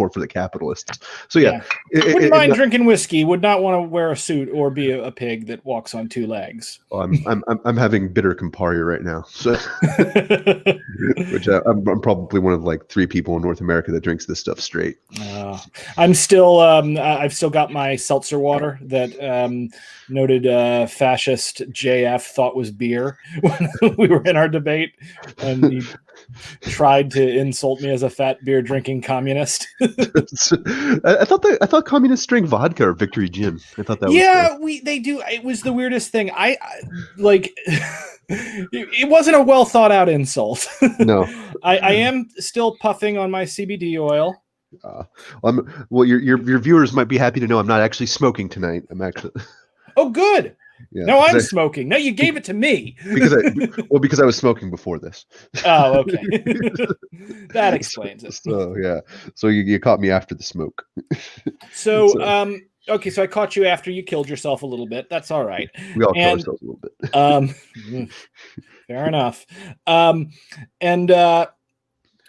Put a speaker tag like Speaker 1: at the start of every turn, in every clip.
Speaker 1: support for the capitalists. So yeah,
Speaker 2: wouldn't mind drinking whiskey. Would not want to wear a suit or be a pig that walks on two legs.
Speaker 1: Well, I'm having bitter Campari right now, so which I'm probably one of like 3 people in North America that drinks this stuff straight.
Speaker 2: I'm still I've still got my seltzer water that noted fascist JF thought was beer when we were in our debate, and he tried to insult me as a fat beer drinking communist.
Speaker 1: I thought communists drink vodka or Victory Gin. I thought that was
Speaker 2: they do. It was the weirdest thing. I like it wasn't a well thought out insult.
Speaker 1: No.
Speaker 2: I am still puffing on my CBD oil.
Speaker 1: Well, your viewers might be happy to know I'm not actually smoking tonight. I'm actually.
Speaker 2: Oh, good. Yeah, no, I'm smoking. No, you gave it to me.
Speaker 1: because I was smoking before this.
Speaker 2: Oh, okay. That explains it.
Speaker 1: So yeah. So you caught me after the smoke.
Speaker 2: So okay, so I caught you after you killed yourself a little bit. That's all right.
Speaker 1: We all kill ourselves a little
Speaker 2: bit. Fair enough.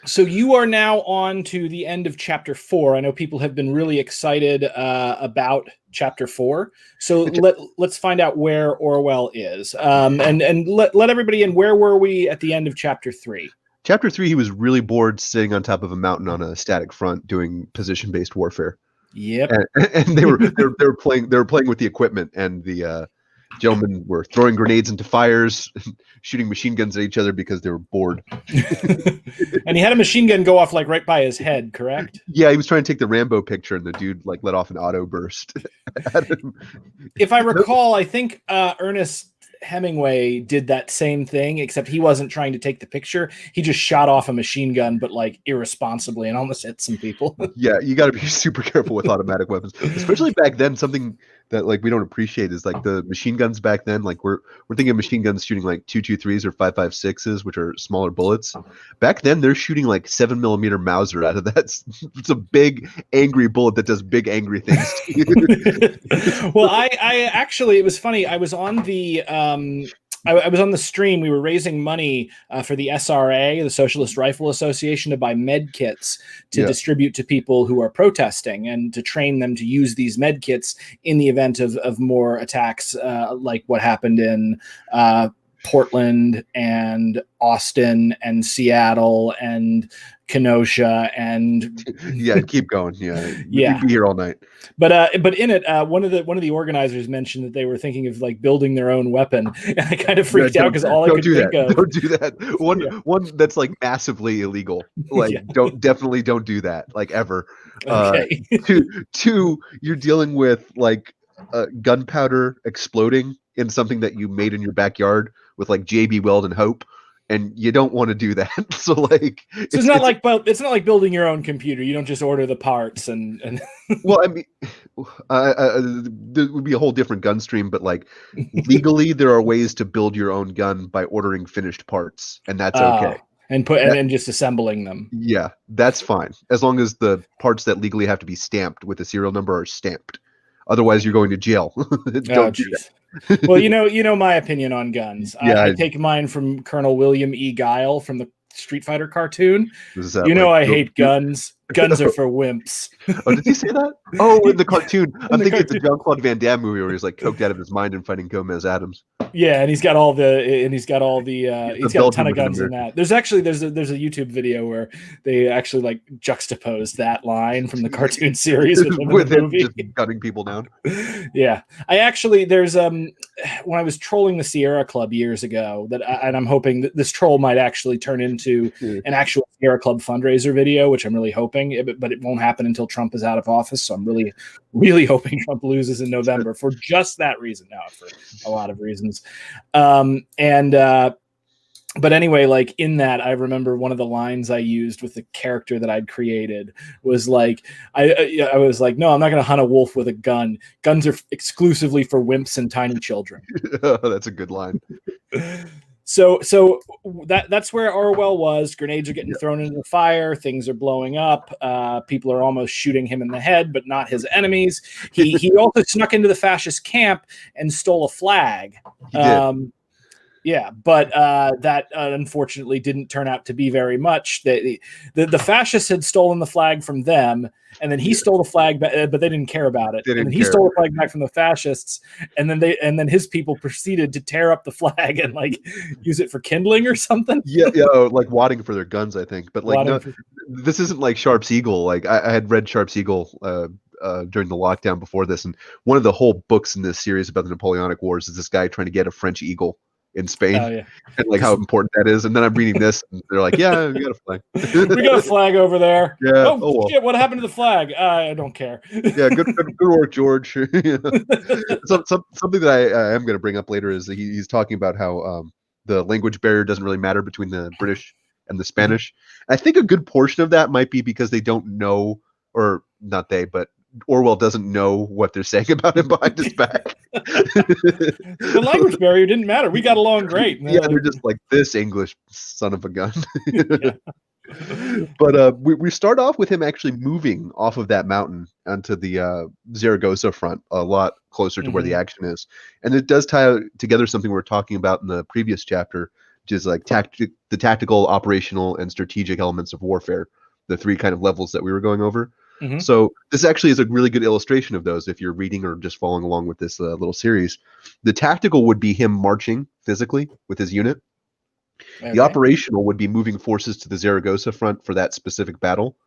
Speaker 2: So you are now on to the end of chapter 4. I know people have been really excited about chapter 4. So let's find out where Orwell is. And let everybody in. Where were we at the end of chapter 3?
Speaker 1: Chapter 3, he was really bored sitting on top of a mountain on a static front doing position-based warfare.
Speaker 2: Yep.
Speaker 1: And they were playing with the equipment, and the gentlemen were throwing grenades into fires, shooting machine guns at each other because they were bored.
Speaker 2: And he had a machine gun go off like right by his head, correct?
Speaker 1: Yeah, he was trying to take the Rambo picture, and the dude like let off an auto burst at him.
Speaker 2: If I recall, I think Ernest Hemingway did that same thing, except he wasn't trying to take the picture. He just shot off a machine gun, but like irresponsibly, and almost hit some people.
Speaker 1: Yeah, you got to be super careful with automatic weapons, especially back then. Something that like we don't appreciate is like the machine guns back then. Like we're thinking of machine guns shooting like 223s or 5.56s, which are smaller bullets. Back then, they're shooting like 7mm Mauser out of that. It's a big angry bullet that does big angry things to you.
Speaker 2: Well, I actually, it was funny. I was on the I was on the stream. We were raising money for the SRA, the Socialist Rifle Association, to buy med kits to distribute to people who are protesting and to train them to use these med kits in the event of more attacks like what happened in Portland and Austin and Seattle and Kenosha and
Speaker 1: keep going.
Speaker 2: Yeah,
Speaker 1: you'd be here all night.
Speaker 2: But in it, one of the organizers mentioned that they were thinking of like building their own weapon, and I kind of freaked out because all I could think of.
Speaker 1: Don't do that. One that's like massively illegal. Like don't do that. Like ever.
Speaker 2: Okay.
Speaker 1: Two, you're dealing with like gunpowder exploding in something that you made in your backyard with like JB Weld and Hope. And you don't want to do that. So like,
Speaker 2: it's not like building your own computer. You don't just order the parts and.
Speaker 1: Well, I mean, there would be a whole different gun stream, but like legally, there are ways to build your own gun by ordering finished parts, and that's okay.
Speaker 2: And just assembling them.
Speaker 1: Yeah, that's fine as long as the parts that legally have to be stamped with a serial number are stamped. Otherwise, you're going to jail. Don't do that.
Speaker 2: Well, you know my opinion on guns. I take mine from Colonel William E. Guile from the Street Fighter cartoon. I hate guns. Guns are for wimps.
Speaker 1: Oh, did he say that? Oh, in the cartoon. I'm thinking it's a Jean-Claude Van Damme movie where he's like coked out of his mind and fighting Gomez Adams.
Speaker 2: Yeah, and he's got a ton of guns in that. There's a YouTube video where they actually like juxtapose that line from the cartoon series with him
Speaker 1: just gunning people down.
Speaker 2: Yeah, there's when I was trolling the Sierra Club years ago and I'm hoping that this troll might actually turn into an actual Sierra Club fundraiser video, which I'm really hoping. But it won't happen until Trump is out of office. So I'm really, really hoping Trump loses in November for just that reason. Now, for a lot of reasons. But anyway, like in that, I remember one of the lines I used with the character that I'd created was like, I was like, no, I'm not going to hunt a wolf with a gun. Guns are exclusively for wimps and tiny children.
Speaker 1: That's a good line.
Speaker 2: So that's where Orwell was. Grenades are getting thrown into the fire. Things are blowing up. People are almost shooting him in the head, but not his enemies. He also snuck into the fascist camp and stole a flag. Yeah, but that unfortunately didn't turn out to be very much. The fascists had stolen the flag from them, and then he stole the flag, but they didn't care about it.
Speaker 1: They
Speaker 2: And
Speaker 1: didn't
Speaker 2: then he
Speaker 1: care.
Speaker 2: stole the flag back from the fascists, and then his people proceeded to tear up the flag and like use it for kindling or something.
Speaker 1: Yeah, like wadding for their guns, I think. But like, no, this isn't like Sharp's Eagle. Like I had read Sharp's Eagle during the lockdown before this, and one of the whole books in this series about the Napoleonic Wars is this guy trying to get a French eagle in Spain,
Speaker 2: Oh, yeah.
Speaker 1: and like how important that is. And then I'm reading this, and they're like, "Yeah, we got a flag.
Speaker 2: We got a flag over there."
Speaker 1: Yeah.
Speaker 2: Oh,
Speaker 1: well.
Speaker 2: shit! What happened to the flag? I don't care.
Speaker 1: Yeah, good work, George. Something that I am going to bring up later is that he's talking about how the language barrier doesn't really matter between the British and the Spanish. I think a good portion of that might be because they don't know, or not they, but Orwell doesn't know what they're saying about him behind his back.
Speaker 2: The language barrier didn't matter. We got along great.
Speaker 1: Yeah, they're just like, this English son of a gun.
Speaker 2: Yeah.
Speaker 1: But we start off with him actually moving off of that mountain onto the Zaragoza front, a lot closer to where the action is. And it does tie together something we were talking about in the previous chapter, which is like the tactical, operational, and strategic elements of warfare, the three kind of levels that we were going over. So this actually is a really good illustration of those if you're reading or just following along with this little series. The tactical would be him marching physically with his unit. Okay. The operational would be moving forces to the Zaragoza front for that specific battle.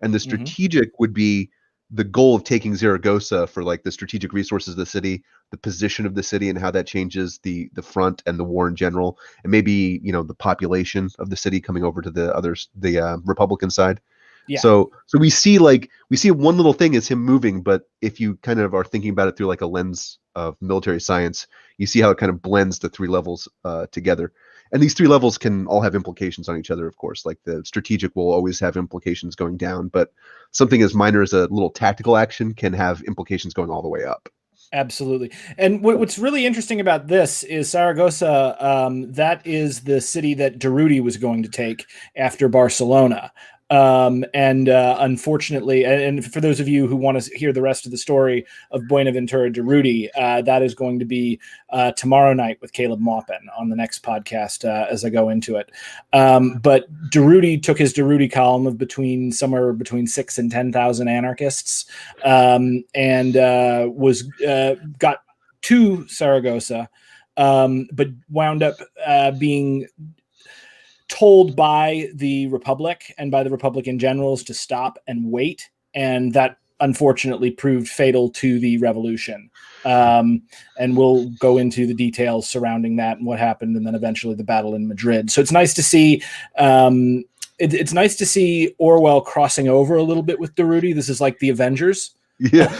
Speaker 1: And the strategic would be the goal of taking Zaragoza for like the strategic resources of the city, the position of the city and how that changes the front and the war in general. And maybe, the population of the city coming over to the Republican side. Yeah. So we see one little thing is him moving, but if you kind of are thinking about it through like a lens of military science, you see how it kind of blends the three levels together. And these three levels can all have implications on each other, of course. Like the strategic will always have implications going down, but something as minor as a little tactical action can have implications going all the way up.
Speaker 2: Absolutely. And what's really interesting about this is Zaragoza, that is the city that Durruti was going to take after Barcelona. Unfortunately, and for those of you who want to hear the rest of the story of Buenaventura Durruti, that is going to be tomorrow night with Caleb Maupin on the next podcast as I go into it. But Durruti took his Durruti column of somewhere between 6,000 and 10,000 anarchists, and got to Saragossa, but wound up being told by the Republic and by the Republican generals to stop and wait. And that unfortunately proved fatal to the revolution. And we'll go into the details surrounding that and what happened. And then eventually the battle in Madrid. So it's nice to see, it's nice to see Orwell crossing over a little bit with Durruti. This is like the Avengers.
Speaker 1: Yeah.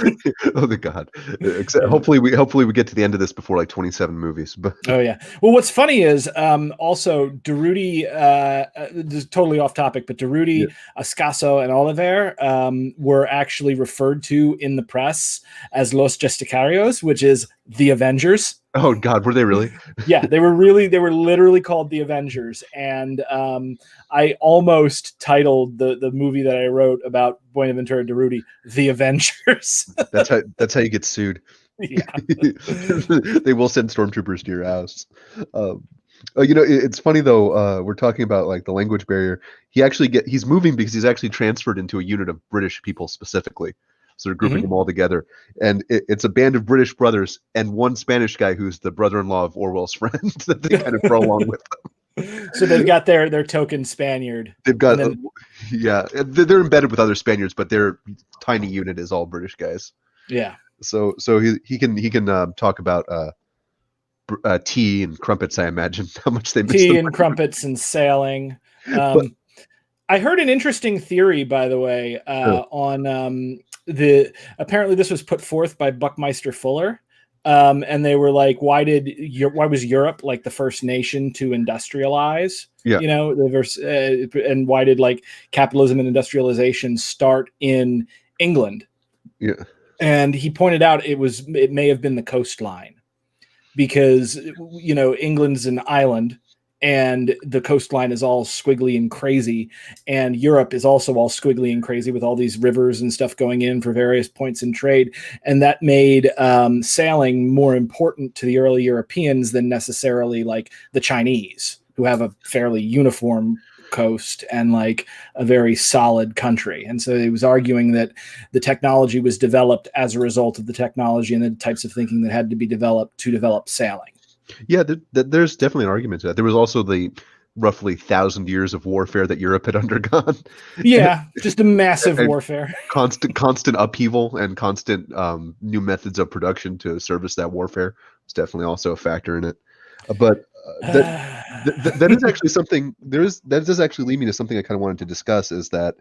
Speaker 1: Oh the God. Hopefully we get to the end of this before like 27 movies. But
Speaker 2: oh yeah. Well, what's funny is also Durruti. This is totally off topic, but Durruti, Ascaso, and Oliver were actually referred to in the press as Los Justicarios, which is the Avengers.
Speaker 1: Oh God, were they really?
Speaker 2: Yeah, they were literally called the Avengers. And I almost titled the movie that I wrote about Buenaventura Durruti The Avengers.
Speaker 1: That's how you get sued.
Speaker 2: Yeah.
Speaker 1: They will send stormtroopers to your house. It's funny though, we're talking about like the language barrier. He's moving because he's actually transferred into a unit of British people specifically. So they're grouping them all together. And it's a band of British brothers and one Spanish guy who's the brother-in-law of Orwell's friend that they kind of throw along with them.
Speaker 2: So they've got their token Spanian.
Speaker 1: They've got, they're embedded with other Spaniards, but their tiny unit is all British guys.
Speaker 2: Yeah.
Speaker 1: So he can talk about tea and crumpets, I imagine, how much they miss
Speaker 2: tea and crumpets and sailing. I heard an interesting theory, by the way, on apparently this was put forth by Buckminster Fuller, and they were like, why was Europe like the first nation to industrialize?
Speaker 1: Yeah.
Speaker 2: And why did like capitalism and industrialization start in England?
Speaker 1: Yeah.
Speaker 2: And he pointed out it may have been the coastline, because England's an island and the coastline is all squiggly and crazy, and Europe is also all squiggly and crazy with all these rivers and stuff going in for various points in trade, and that made sailing more important to the early Europeans than necessarily like the Chinese, who have a fairly uniform coast and like a very solid country. And so he was arguing that the technology was developed as a result of the technology and the types of thinking that had to be developed to develop sailing.
Speaker 1: Yeah, there's definitely an argument to that. There was also the roughly 1,000 years of warfare that Europe had undergone.
Speaker 2: Yeah, just a massive warfare.
Speaker 1: Constant upheaval and constant new methods of production to service that warfare. It's definitely also a factor in it. But that is actually something. That does actually lead me to something I kind of wanted to discuss. Is that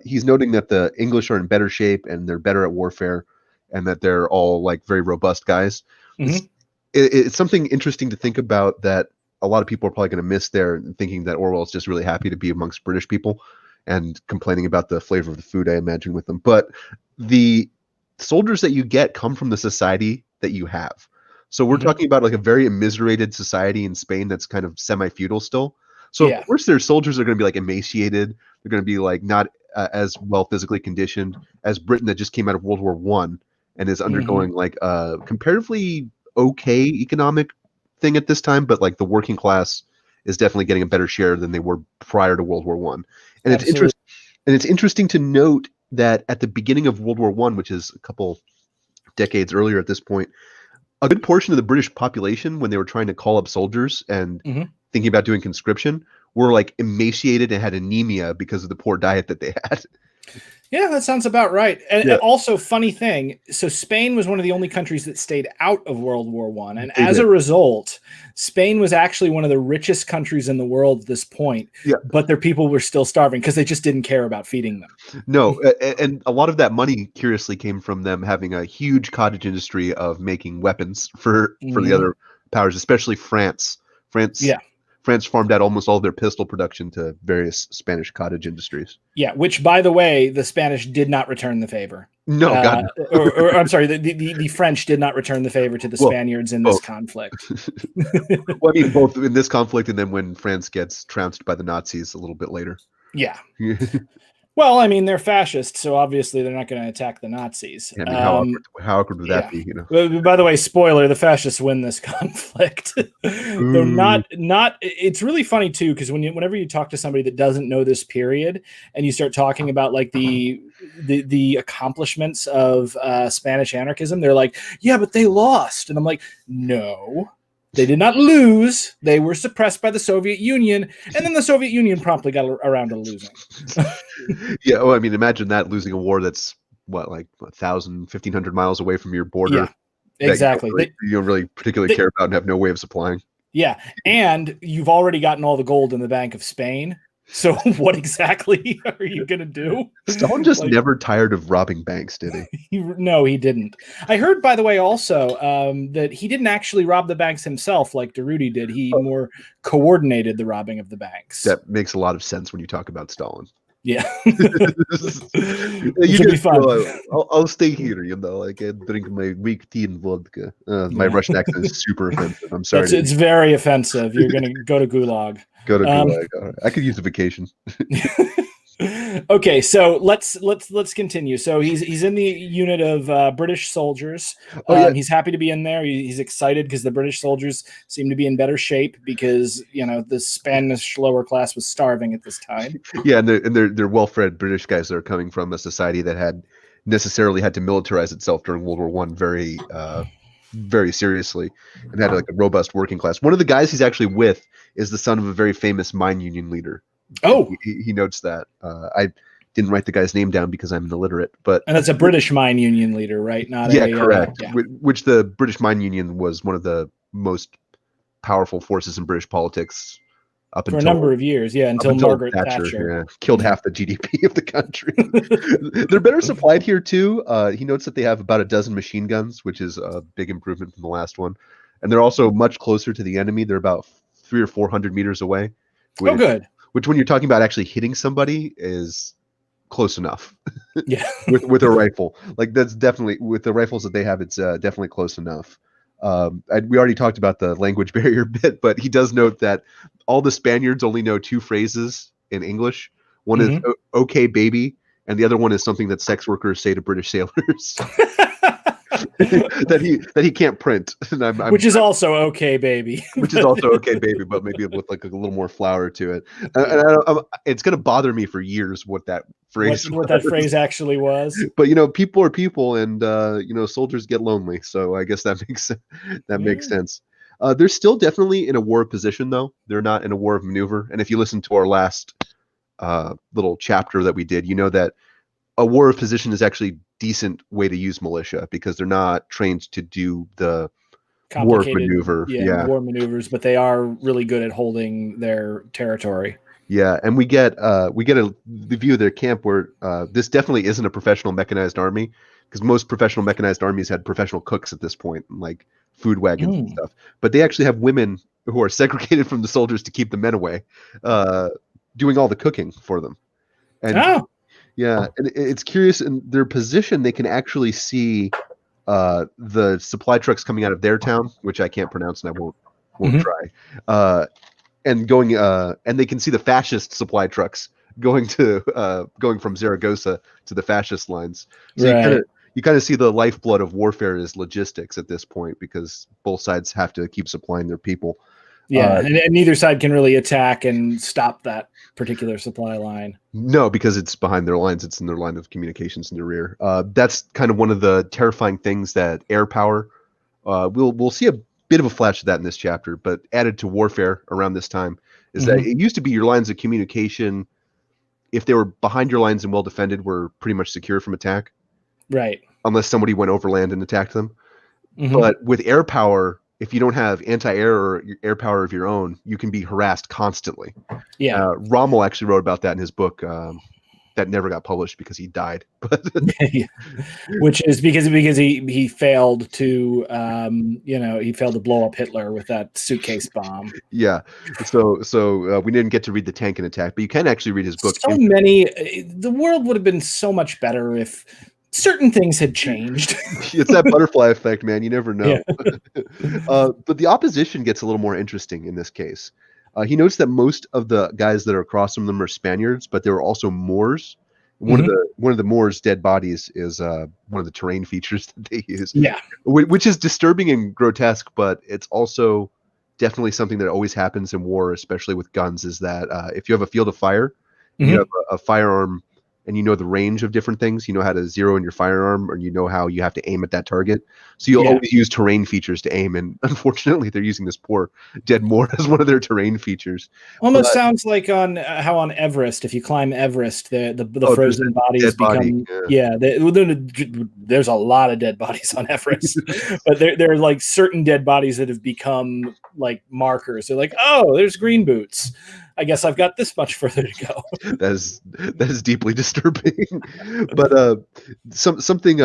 Speaker 1: he's noting that the English are in better shape and they're better at warfare, and that they're all like very robust guys.
Speaker 2: Mm-hmm.
Speaker 1: It's something interesting to think about that a lot of people are probably going to miss there, thinking that Orwell is just really happy to be amongst British people and complaining about the flavor of the food, I imagine, with them. But the soldiers that you get come from the society that you have. So we're talking about like a very immiserated society in Spain that's kind of semi-feudal still. So of course their soldiers are going to be like emaciated. They're going to be like not as well physically conditioned as Britain that just came out of World War One and is undergoing like comparatively okay economic thing at this time, but like the working class is definitely getting a better share than they were prior to World War One. And it's interesting to note that at the beginning of World War One, which is a couple decades earlier at this point, a good portion of the British population, when they were trying to call up soldiers and thinking about doing conscription, were like emaciated and had anemia because of the poor diet that they had.
Speaker 2: Yeah, that sounds about right. And also, funny thing, so Spain was one of the only countries that stayed out of World War One, and as a result, Spain was actually one of the richest countries in the world at this point. Yeah. But their people were still starving because they just didn't care about feeding them.
Speaker 1: No, and a lot of that money, curiously, came from them having a huge cottage industry of making weapons for the other powers, especially France. France farmed out almost all of their pistol production to various Spanish cottage industries.
Speaker 2: Yeah, which, by the way, the Spanish did not return the favor.
Speaker 1: No, God.
Speaker 2: or I'm sorry, the French did not return the favor to the Spaniards in this conflict.
Speaker 1: Well, I mean, both in this conflict and then when France gets trounced by the Nazis a little bit later.
Speaker 2: Yeah. Well, I mean, they're fascists, so obviously they're not going to attack the Nazis.
Speaker 1: Yeah, I mean, how awkward would that be? You
Speaker 2: know. By the way, spoiler: the fascists win this conflict. They're not. It's really funny too, because whenever you talk to somebody that doesn't know this period, and you start talking about like the accomplishments of Spanish anarchism, they're like, "Yeah, but they lost," and I'm like, "No." They did not lose. They were suppressed by the Soviet Union, and then the Soviet Union promptly got around to losing.
Speaker 1: Yeah, well, I mean, imagine that, losing a war that's what, like 1,000, 1,500 miles away from your border.
Speaker 2: Yeah, exactly.
Speaker 1: You don't really particularly care about and have no way of supplying.
Speaker 2: Yeah, and you've already gotten all the gold in the Bank of Spain. So what exactly are you going to do?
Speaker 1: Stalin just never tired of robbing banks, did he?
Speaker 2: No, he didn't. I heard, by the way, also that he didn't actually rob the banks himself like Durruti did. He more coordinated the robbing of the banks.
Speaker 1: That makes a lot of sense when you talk about Stalin.
Speaker 2: Yeah.
Speaker 1: You should be fun. I'll stay here, like and drink my weak tea and vodka. My Russian accent is super offensive. I'm sorry.
Speaker 2: It's very offensive. You're going to go to Gulag.
Speaker 1: Go to Gulag. I could use a vacation.
Speaker 2: Okay, so let's continue. So he's in the unit of British soldiers. He's happy to be in there. He's excited because the British soldiers seem to be in better shape because the Spanish lower class was starving at this time.
Speaker 1: Yeah, and they're well-fed British guys that are coming from a society that had necessarily had to militarize itself during World War One very very seriously and had like a robust working class. One of the guys he's actually with is the son of a very famous mine union leader.
Speaker 2: Oh,
Speaker 1: he notes that. I didn't write the guy's name down because I'm illiterate, and
Speaker 2: that's a British mine union leader, right? Not
Speaker 1: correct. Which the British mine union was one of the most powerful forces in British politics
Speaker 2: for a number of years, until Margaret Thatcher
Speaker 1: killed half the GDP of the country. They're better supplied here too. He notes that they have about a dozen machine guns, which is a big improvement from the last one, and they're also much closer to the enemy. They're about 300 or 400 meters away.
Speaker 2: Good.
Speaker 1: Which, when you're talking about actually hitting somebody, is close enough.
Speaker 2: Yeah.
Speaker 1: with a rifle, like that's definitely with the rifles that they have, it's definitely close enough. We already talked about the language barrier bit, but he does note that all the Spaniards only know two phrases in English. One is "Okay, baby," and the other one is something that sex workers say to British sailors that he can't print. And
Speaker 2: which is also okay, baby.
Speaker 1: Which is also okay, baby, but maybe with like a little more flour to it. It's going to bother me for years what that phrase
Speaker 2: what that phrase actually was.
Speaker 1: But people are people, and soldiers get lonely, so I guess that makes sense. They're still definitely in a war of position, though. They're not in a war of maneuver. And if you listen to our last little chapter that we did, you know that a war of position is actually a decent way to use militia because they're not trained to do the war maneuver.
Speaker 2: War maneuvers, but they are really good at holding their territory.
Speaker 1: Yeah, and we get the view of their camp where this definitely isn't a professional mechanized army, because most professional mechanized armies had professional cooks at this point, like food wagons and stuff. But they actually have women who are segregated from the soldiers to keep the men away, doing all the cooking for them. And yeah, and it's curious in their position. They can actually see the supply trucks coming out of their town, which I can't pronounce and I won't try. And going and they can see the fascist supply trucks going from Zaragoza to the fascist lines. So you kind of see the lifeblood of warfare is logistics at this point, because both sides have to keep supplying their people.
Speaker 2: Yeah, and neither side can really attack and stop that particular supply line.
Speaker 1: No, because it's behind their lines. It's in their line of communications in the rear. That's kind of one of the terrifying things that air power. We'll see a bit of a flash of that in this chapter, but added to warfare around this time is that it used to be your lines of communication, if they were behind your lines and well defended, were pretty much secure from attack.
Speaker 2: Right.
Speaker 1: Unless somebody went overland and attacked them. But with air power, if you don't have anti-air or air power of your own, you can be harassed constantly.
Speaker 2: Yeah.
Speaker 1: Rommel actually wrote about that in his book that never got published because he died.
Speaker 2: Which is because he failed to he failed to blow up Hitler with that suitcase bomb.
Speaker 1: Yeah. So we didn't get to read The Tank and Attack, but you can actually read his book.
Speaker 2: The world would have been so much better if certain things had changed.
Speaker 1: It's that butterfly effect, man. You never know. Yeah. But the opposition gets a little more interesting in this case. He notes that most of the guys that are across from them are Spaniards, but there are also Moors. One of the Moors' dead bodies is one of the terrain features that they use.
Speaker 2: Yeah,
Speaker 1: which is disturbing and grotesque, but it's also definitely something that always happens in war, especially with guns. Is that if you have a field of fire, you have a firearm, and you know the range of different things, you know how to zero in your firearm, or you know how you have to aim at that target. So you'll always use terrain features to aim, and unfortunately they're using this poor dead Moor as one of their terrain features.
Speaker 2: Almost sounds like how on Everest, if you climb Everest, the frozen bodies become there's a lot of dead bodies on Everest, but there are like certain dead bodies that have become like markers. They're like, oh, there's green boots. I guess I've got this much further to go. That
Speaker 1: is deeply disturbing. But something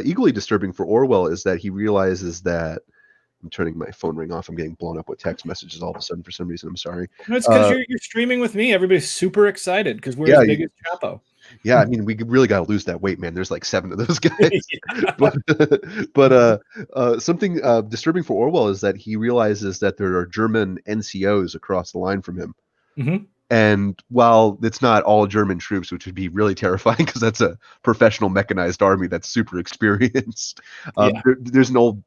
Speaker 1: equally disturbing for Orwell is that he realizes that I'm turning my phone ring off. I'm getting blown up with text messages all of a sudden for some reason. I'm sorry.
Speaker 2: No, it's because you're streaming with me. Everybody's super excited because we're as big as Chapo.
Speaker 1: Yeah, I mean, we really got to lose that weight, man. There's like 7 of those guys. But something disturbing for Orwell is that he realizes that there are German NCOs across the line from him. And while it's not all German troops, which would be really terrifying because that's a professional mechanized army that's super experienced. There's an old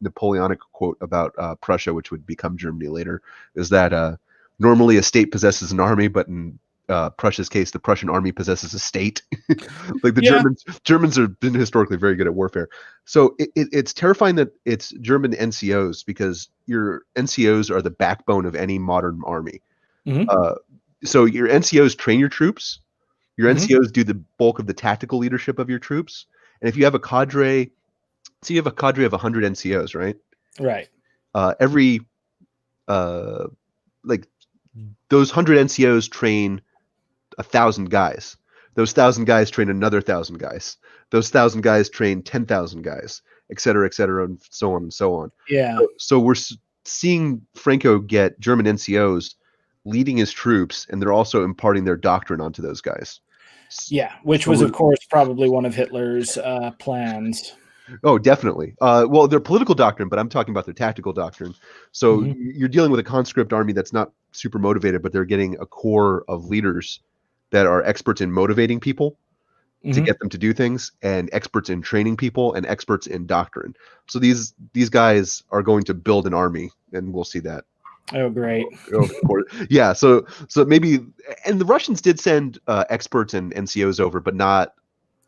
Speaker 1: Napoleonic quote about Prussia, which would become Germany later, is that normally a state possesses an army, but in Prussia's case, the Prussian army possesses a state. Like the Germans have been historically very good at warfare. So it's terrifying that it's German NCOs, because your NCOs are the backbone of any modern army. So your NCOs train your troops. Your NCOs do the bulk of the tactical leadership of your troops. And if you have a cadre, so you have a cadre of 100 NCOs, right?
Speaker 2: Right.
Speaker 1: Every like those 100 NCOs train 1,000 guys. Those 1,000 guys train another 1,000 guys. Those 1,000 guys train 10,000 guys, et cetera, and so on and so on.
Speaker 2: Yeah.
Speaker 1: So we're seeing Franco get German NCOs leading his troops, and they're also imparting their doctrine onto those guys.
Speaker 2: Yeah, which was, of course, probably one of Hitler's plans.
Speaker 1: Oh, definitely. Well, their political doctrine, but I'm talking about their tactical doctrine. So
Speaker 2: Hmm.
Speaker 1: you're dealing with a conscript army that's not super motivated, but they're getting a core of leaders that are experts in motivating people to
Speaker 2: Hmm.
Speaker 1: get them to do things, and experts in training people, and experts in doctrine. So these guys are going to build an army, and we'll see that.
Speaker 2: Oh, great.
Speaker 1: Of course. Yeah. So maybe, and the Russians did send experts and NCOs over, but not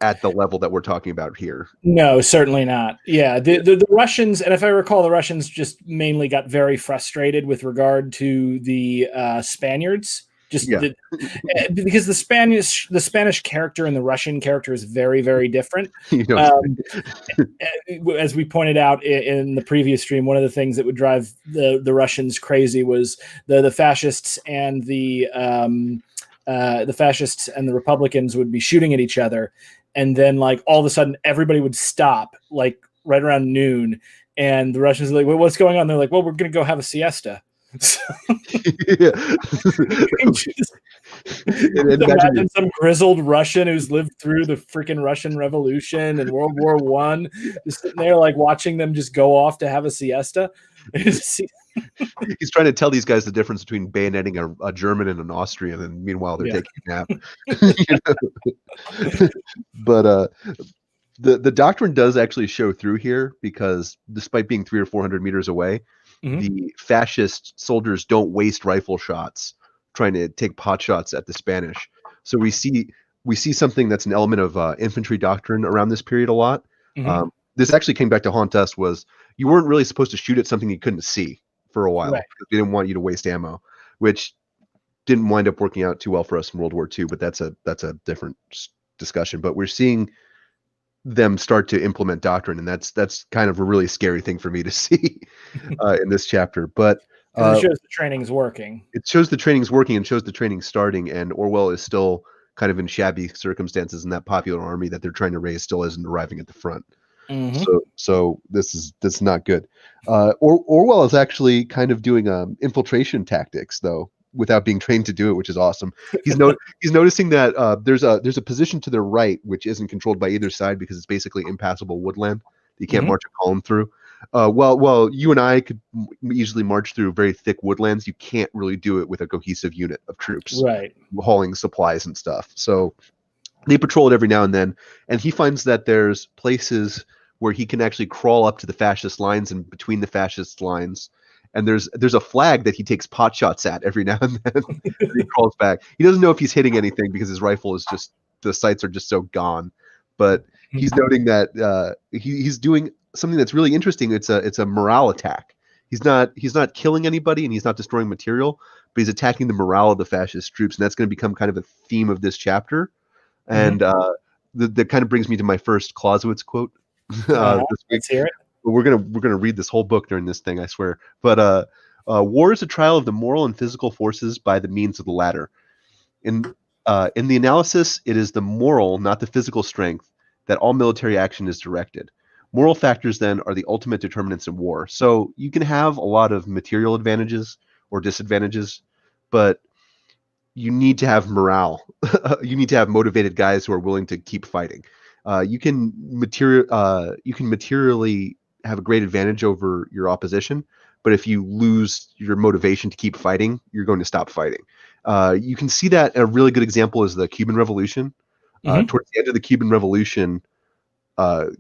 Speaker 1: at the level that we're talking about here.
Speaker 2: No, certainly not. Yeah, the Russians, and if I recall, the Russians just mainly got very frustrated with regard to the Spaniards. Just
Speaker 1: Yeah.
Speaker 2: because the Spanish character and the Russian character is very, very different.
Speaker 1: You know,
Speaker 2: Um, as we pointed out in the previous stream, one of the things that would drive the Russians crazy was the fascists and the fascists and the Republicans would be shooting at each other, and then like all of a sudden everybody would stop like right around noon, and the Russians are like, well, what's going on? They're like, well, we're gonna go have a siesta.
Speaker 1: yeah.
Speaker 2: Just
Speaker 1: And imagine
Speaker 2: imagine some grizzled Russian who's lived through the freaking Russian Revolution and World War One, just sitting there like watching them just go off to have a siesta.
Speaker 1: he's trying to tell these guys the difference between bayoneting a German and an Austrian, and meanwhile they're
Speaker 2: Yeah.
Speaker 1: taking a nap. You know? But the doctrine does actually show through here, because despite being 300 or 400 meters away, the fascist soldiers don't waste rifle shots trying to take pot shots at the Spanish. So we see something that's an element of infantry doctrine around this period a lot.
Speaker 2: Mhm.
Speaker 1: This actually came back to haunt us. Was you weren't really supposed to shoot at something you couldn't see for a while,
Speaker 2: Right.
Speaker 1: because they didn't want you to waste ammo, which didn't wind up working out too well for us in World War II. But that's a different discussion. But we're seeing them start to implement doctrine, and that's kind of a really scary thing for me to see in this chapter. But
Speaker 2: Because it shows the training's working.
Speaker 1: it shows the training's working, and shows the training starting, and Orwell is still kind of in shabby circumstances, and that popular army that they're trying to raise still isn't arriving at the front. So this is not good. Orwell is actually kind of doing infiltration tactics, though, without being trained to do it, which is awesome. He's noticing that there's a position to their right which isn't controlled by either side, because it's basically impassable woodland that you can't march a column through. Well, you and I could easily march through very thick woodlands. You can't really do it with a cohesive unit of troops,
Speaker 2: Right.
Speaker 1: hauling supplies and stuff. So they patrol it every now and then, and he finds that there's places where he can actually crawl up to the fascist lines and between the fascist lines. And there's a flag that he takes pot shots at every now and then. And he crawls back. He doesn't know if he's hitting anything, because his rifle is just, the sights are just so gone. But he's noting that he's doing something that's really interesting. It's a morale attack. He's not killing anybody, and he's not destroying material, but he's attacking the morale of the fascist troops, and that's going to become kind of a theme of this chapter. And that kind of brings me to my first Clausewitz quote this week.
Speaker 2: Let's hear it.
Speaker 1: We're gonna read this whole book during this thing, I swear. But war is a trial of the moral and physical forces by the means of the latter. In the analysis, it is the moral, not the physical strength, that all military action is directed. Moral factors, then, are the ultimate determinants in war. So you can have a lot of material advantages or disadvantages, but you need to have morale. You need to have motivated guys who are willing to keep fighting. You can materially have a great advantage over your opposition, but if you lose your motivation to keep fighting, you're going to stop fighting. You can see that a really good example is the Cuban Revolution. Towards the end of the Cuban Revolution,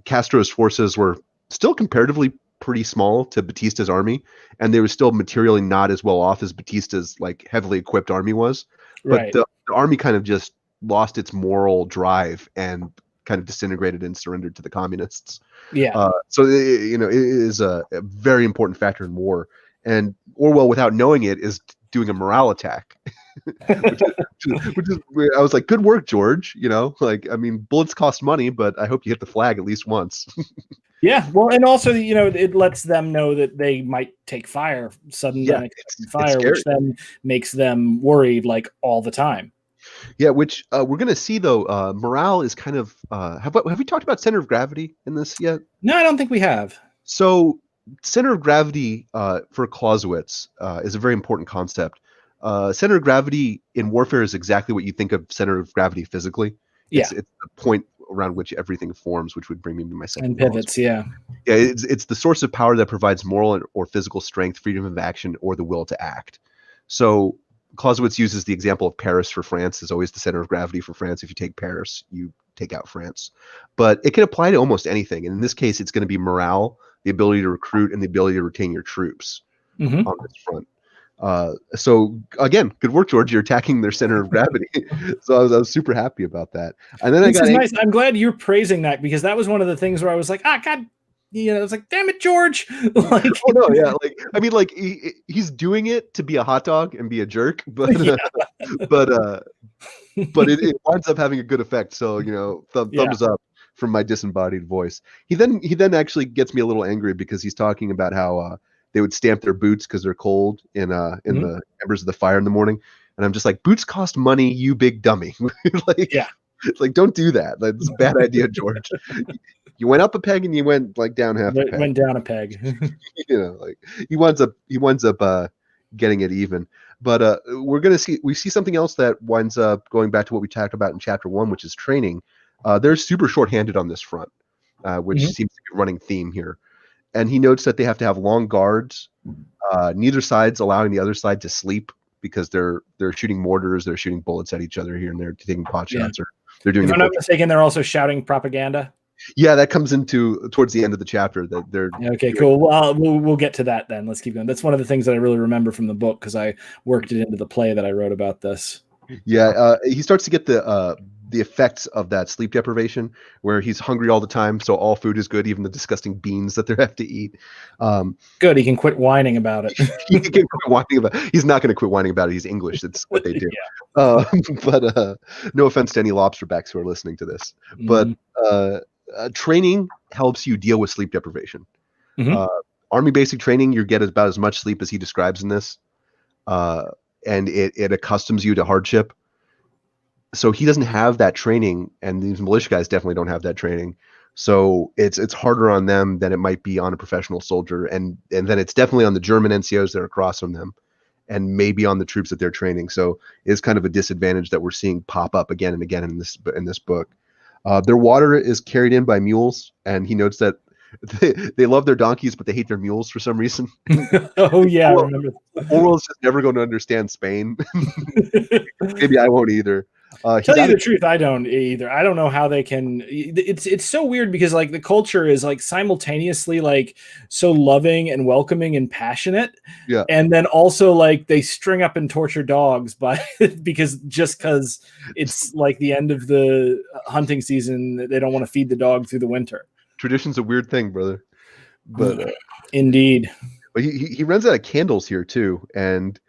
Speaker 1: Castro's forces were still comparatively pretty small to Batista's army, and they were still materially not as well off as Batista's like heavily equipped army was.
Speaker 2: Right.
Speaker 1: But the army kind of just lost its moral drive and kind of disintegrated and surrendered to the communists.
Speaker 2: Yeah.
Speaker 1: So it is a very important factor in war. And Orwell, without knowing it, is doing a morale attack. which is I was like, good work, George. Like, I mean, bullets cost money, but I hope you hit the flag at least once.
Speaker 2: Yeah. Well, and also, it lets them know that they might take fire, sudden unexpected fire, which then makes them worried like all the time.
Speaker 1: Yeah, which we're gonna see though. Morale is kind of have we talked about center of gravity in this yet?
Speaker 2: No, I don't think we have.
Speaker 1: So center of gravity for Clausewitz is a very important concept. Center of gravity in warfare is exactly what you think of center of gravity physically.
Speaker 2: Yeah.
Speaker 1: It's the point around which everything forms, which would bring me to my second
Speaker 2: And pivots, yeah.
Speaker 1: Yeah, it's the source of power that provides moral or physical strength, freedom of action, or the will to act. So Clausewitz uses the example of Paris for France as always the center of gravity for France. If you take Paris, you take out France. But it can apply to almost anything. And in this case, it's going to be morale, the ability to recruit, and the ability to retain your troops on this front. So again, good work, George. You're attacking their center of gravity. So I was super happy about that. And then
Speaker 2: this is nice. I'm glad you're praising that, because that was one of the things where I was like, God, it's like, damn it, George. Like,
Speaker 1: oh no, yeah, like I mean, like he's doing it to be a hot dog and be a jerk, but but it winds up having a good effect. So thumbs up from my disembodied voice. He then actually gets me a little angry because he's talking about how they would stamp their boots because they're cold in the embers of the fire in the morning, and I'm just like, boots cost money, you big dummy. Like don't do that. That's a bad idea, George. You went up a peg and you went like down half a peg.
Speaker 2: Went down a peg.
Speaker 1: Like he winds up getting it even. But we see something else that winds up going back to what we talked about in chapter 1, which is training. They're super short-handed on this front, which seems to be a running theme here. And he notes that they have to have long guards, neither side's allowing the other side to sleep because they're shooting mortars, they're shooting bullets at each other here and there, taking pot shots, or they're doing.
Speaker 2: If I'm not mistaken, they're also shouting propaganda.
Speaker 1: Yeah, that comes into towards the end of the chapter. That they're
Speaker 2: okay, cool. Well, we'll get to that then. Let's keep going. That's one of the things that I really remember from the book because I worked it into the play that I wrote about this.
Speaker 1: Yeah, he starts to get the effects of that sleep deprivation, where he's hungry all the time, so all food is good, even the disgusting beans that they have to eat.
Speaker 2: Good, he can quit whining about it.
Speaker 1: He can quit whining about it. He's not going to quit whining about it. He's English. That's what they do. But no offense to any lobsterbacks who are listening to this. But training helps you deal with sleep deprivation. Army basic training, you get about as much sleep as he describes in this, and it accustoms you to hardship. So he doesn't have that training, and these militia guys definitely don't have that training. So it's harder on them than it might be on a professional soldier, and then it's definitely on the German NCOs that are across from them, and maybe on the troops that they're training. So it's kind of a disadvantage that we're seeing pop up again and again in this book. Their water is carried in by mules, and he notes that they love their donkeys, but they hate their mules for some reason.
Speaker 2: Oh yeah, I remember.
Speaker 1: Orwell's just never going to understand Spain. Maybe I won't either.
Speaker 2: Tell you the truth, I don't either. I don't know how they can. It's so weird because like the culture is like simultaneously like so loving and welcoming and passionate, and then also like they string up and torture dogs because it's like the end of the hunting season. They don't want to feed the dog through the winter.
Speaker 1: Tradition's a weird thing, brother. But
Speaker 2: indeed,
Speaker 1: but he runs out of candles here too, and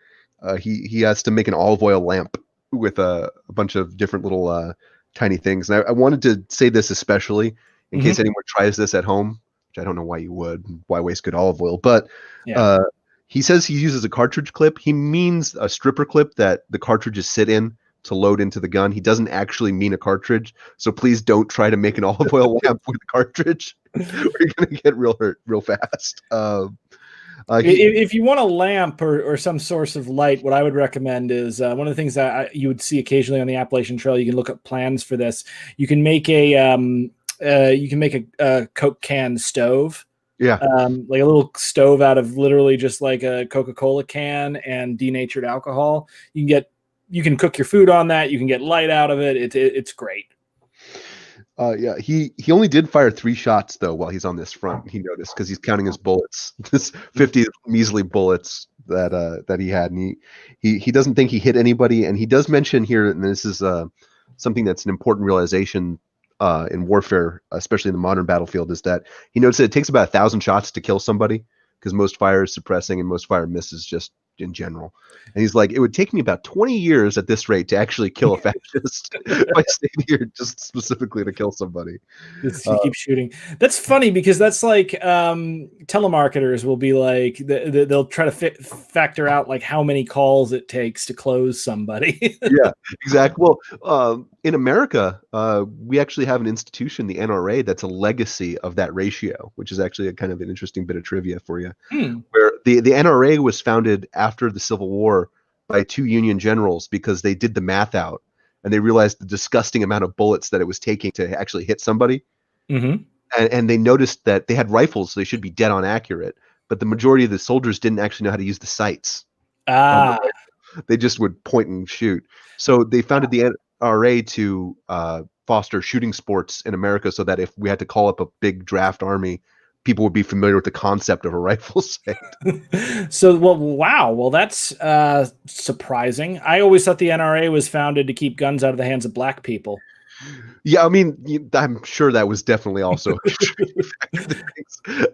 Speaker 1: he has to make an olive oil lamp with a bunch of different little tiny things. And I wanted to say this especially in case anyone tries this at home, which I don't know why you would. Why waste good olive oil? But he says he uses a cartridge clip. He means a stripper clip that the cartridges sit in to load into the gun. He doesn't actually mean a cartridge. So please don't try to make an olive oil lamp with a cartridge. Or you're going to get real hurt real fast.
Speaker 2: If you want a lamp or some source of light, what I would recommend is one of the things that you would see occasionally on the Appalachian Trail. You can look up plans for this. You can make a Coke can stove.
Speaker 1: Yeah,
Speaker 2: like a little stove out of literally just like a Coca-Cola can and denatured alcohol. You can cook your food on that. You can get light out of it. It's great.
Speaker 1: Yeah, he only did fire 3 shots though while he's on this front. He noticed because he's counting his bullets, this 50 measly bullets that he had, and he doesn't think he hit anybody. And he does mention here, and this is something that's an important realization in warfare, especially in the modern battlefield, is that he noticed that it takes about 1,000 shots to kill somebody because most fire is suppressing and most fire misses just in general. And he's like, it would take me about 20 years at this rate to actually kill a fascist if I stayed here just specifically to kill somebody.
Speaker 2: You keep shooting. That's funny because that's like telemarketers will be like, they'll try to factor out like how many calls it takes to close somebody.
Speaker 1: Yeah, exactly. Well, in America, we actually have an institution, the NRA, that's a legacy of that ratio, which is actually a kind of an interesting bit of trivia for you. Where the NRA was founded after the Civil War by 2 Union generals because they did the math out and they realized the disgusting amount of bullets that it was taking to actually hit somebody.
Speaker 2: Mm-hmm.
Speaker 1: And they noticed that they had rifles, so they should be dead on accurate, but the majority of the soldiers didn't actually know how to use the sights. They just would point and shoot. So they founded the NRA to foster shooting sports in America, so that if we had to call up a big draft army, people would be familiar with the concept of a rifle sight.
Speaker 2: So, well, wow. Well, that's surprising. I always thought the NRA was founded to keep guns out of the hands of black people.
Speaker 1: Yeah, I mean, I'm sure that was definitely also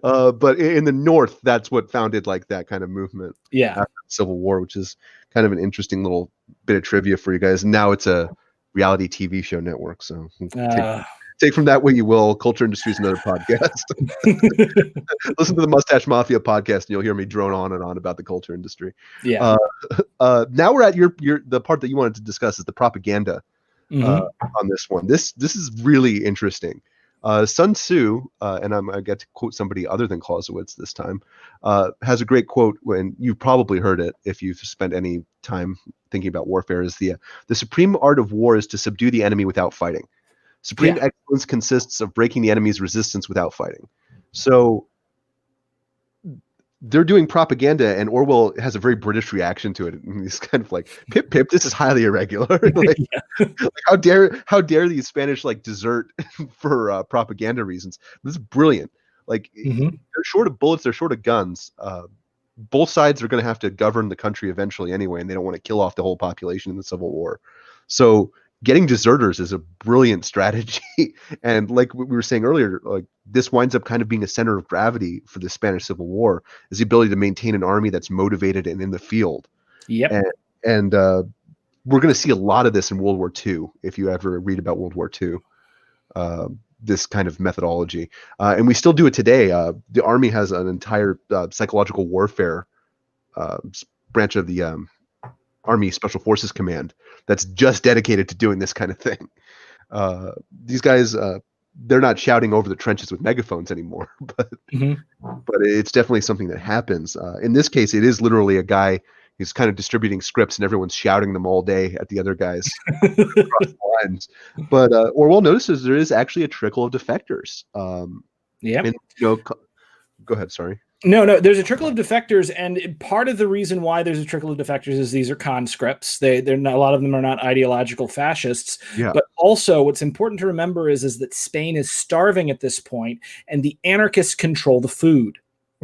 Speaker 1: but in the North, that's what founded like that kind of movement.
Speaker 2: Yeah.
Speaker 1: After the Civil War, which is kind of an interesting little bit of trivia for you guys. And now it's a reality TV show network, so take from that what you will. Culture Industry is another podcast. Listen to the Mustache Mafia podcast, and you'll hear me drone on and on about the culture industry.
Speaker 2: Yeah.
Speaker 1: Now we're at the part that you wanted to discuss is the propaganda. On this one. This is really interesting. Sun Tzu, and I get to quote somebody other than Clausewitz this time, has a great quote, when you've probably heard it if you've spent any time thinking about warfare, is the supreme art of war is to subdue the enemy without fighting. Supreme excellence consists of breaking the enemy's resistance without fighting. So they're doing propaganda, and Orwell has a very British reaction to it. And he's kind of like, "Pip, pip, this is highly irregular." like, how dare these Spanish like desert for propaganda reasons? This is brilliant. Like they're short of bullets, they're short of guns. Both sides are going to have to govern the country eventually anyway, and they don't want to kill off the whole population in the Civil War. So getting deserters is a brilliant strategy. And like we were saying earlier, like this winds up kind of being a center of gravity for the Spanish Civil War, is the ability to maintain an army that's motivated and in the field.
Speaker 2: Yep.
Speaker 1: And we're going to see a lot of this in World War II. If you ever read about World War II, this kind of methodology, and we still do it today. The Army has an entire psychological warfare branch of the Army Special Forces Command that's just dedicated to doing this kind of thing. These guys, they're not shouting over the trenches with megaphones anymore, but it's definitely something that happens. In this case, it is literally a guy who's kind of distributing scripts, and everyone's shouting them all day at the other guys across the lines. But Orwell notices there is actually a trickle of defectors. And, go ahead. Sorry.
Speaker 2: No, there's a trickle of defectors, and part of the reason why there's a trickle of defectors is these are conscripts. They're not, a lot of them are not ideological fascists.
Speaker 1: Yeah.
Speaker 2: But also, what's important to remember is that Spain is starving at this point, and the anarchists control the food.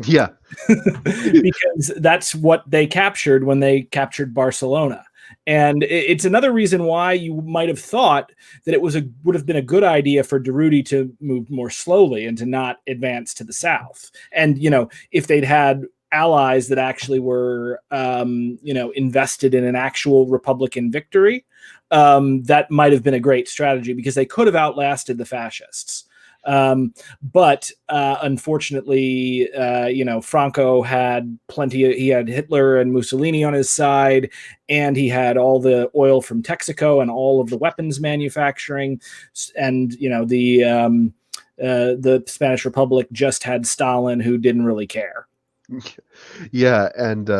Speaker 1: Yeah.
Speaker 2: Because that's what they captured when they captured Barcelona. And it's another reason why you might have thought that it would have been a good idea for Durruti to move more slowly and to not advance to the south. And, if they'd had allies that actually were, invested in an actual Republican victory, that might have been a great strategy, because they could have outlasted the fascists. But unfortunately, Franco had he had Hitler and Mussolini on his side, and he had all the oil from Texaco and all of the weapons manufacturing. And, the Spanish Republic just had Stalin, who didn't really care.
Speaker 1: Yeah. And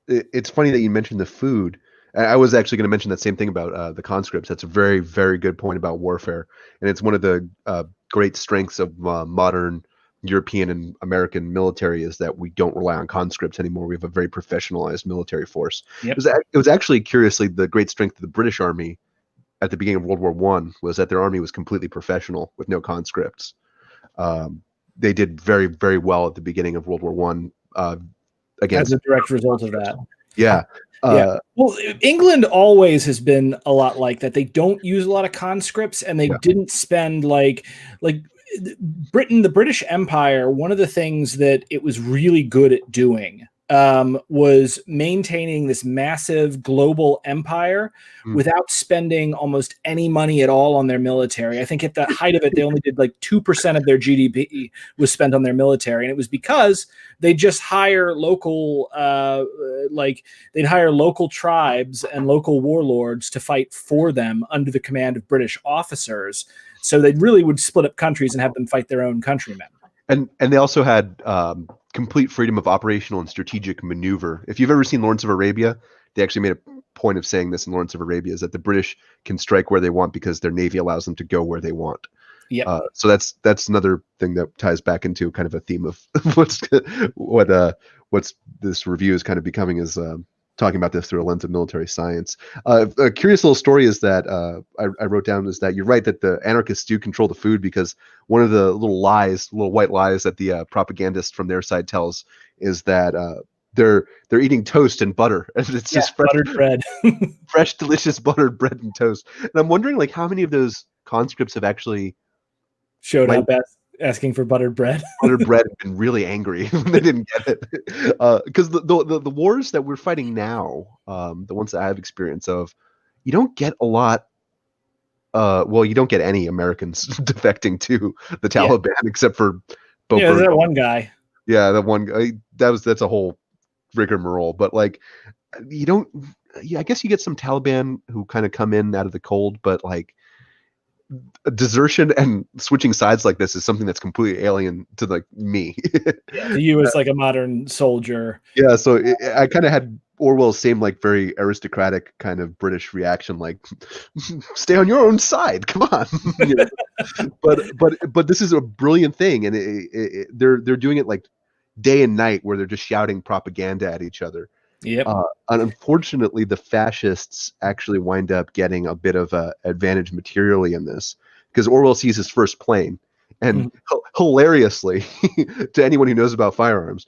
Speaker 1: it's funny that you mentioned the food. I was actually going to mention that same thing about the conscripts. That's a very, very good point about warfare. And it's one of the great strengths of modern European and American military, is that we don't rely on conscripts anymore. We have a very professionalized military force.
Speaker 2: Yep.
Speaker 1: It was actually, curiously, the great strength of the British Army at the beginning of World War I was that their army was completely professional with no conscripts. They did very, very well at the beginning of World War I. As
Speaker 2: a direct result of that.
Speaker 1: Yeah.
Speaker 2: Well, England always has been a lot like that. They don't use a lot of conscripts, and they didn't spend like Britain, the British Empire. One of the things that it was really good at doing was maintaining this massive global empire without spending almost any money at all on their military. I think at the height of it, they only did like 2% of their GDP was spent on their military. And it was because they just hire local, they'd hire local tribes and local warlords to fight for them under the command of British officers. So they really would split up countries and have them fight their own countrymen. And
Speaker 1: they also had complete freedom of operational and strategic maneuver. If you've ever seen Lawrence of Arabia, they actually made point of saying this in Lawrence of Arabia, is that the British can strike where they want because their navy allows them to go where they want.
Speaker 2: Yep.
Speaker 1: So that's another thing that ties back into kind of a theme of what's this review is kind of becoming, is talking about this through a lens of military science. A curious little story is that I wrote down, is that you're right that the anarchists do control the food, because one of the little white lies that the propagandist from their side tells is that they're eating toast and butter, and it's just fresh,
Speaker 2: buttered bread,
Speaker 1: fresh, delicious buttered bread and toast. And I'm wondering, like, how many of those conscripts have actually
Speaker 2: showed up asking for buttered bread.
Speaker 1: Buttered bread and been really angry when they didn't get it. Because the wars that we're fighting now, the ones that I have experience of, you don't get a lot. Well, you don't get any Americans defecting to the Taliban, except for
Speaker 2: that one guy.
Speaker 1: Yeah, that one guy. That's a whole rigmarole. But like, you don't. Yeah, I guess you get some Taliban who kind of come in out of the cold, but like, desertion and switching sides like this is something that's completely alien to like me.
Speaker 2: You as like a modern soldier.
Speaker 1: Yeah, so I kind of had Orwell's same like very aristocratic kind of British reaction, like, stay on your own side, come on. But this is a brilliant thing, and they're doing it like day and night, where they're just shouting propaganda at each other.
Speaker 2: Yep.
Speaker 1: And unfortunately, the fascists actually wind up getting a bit of a advantage materially in this, because Orwell sees his first plane, and hilariously, to anyone who knows about firearms,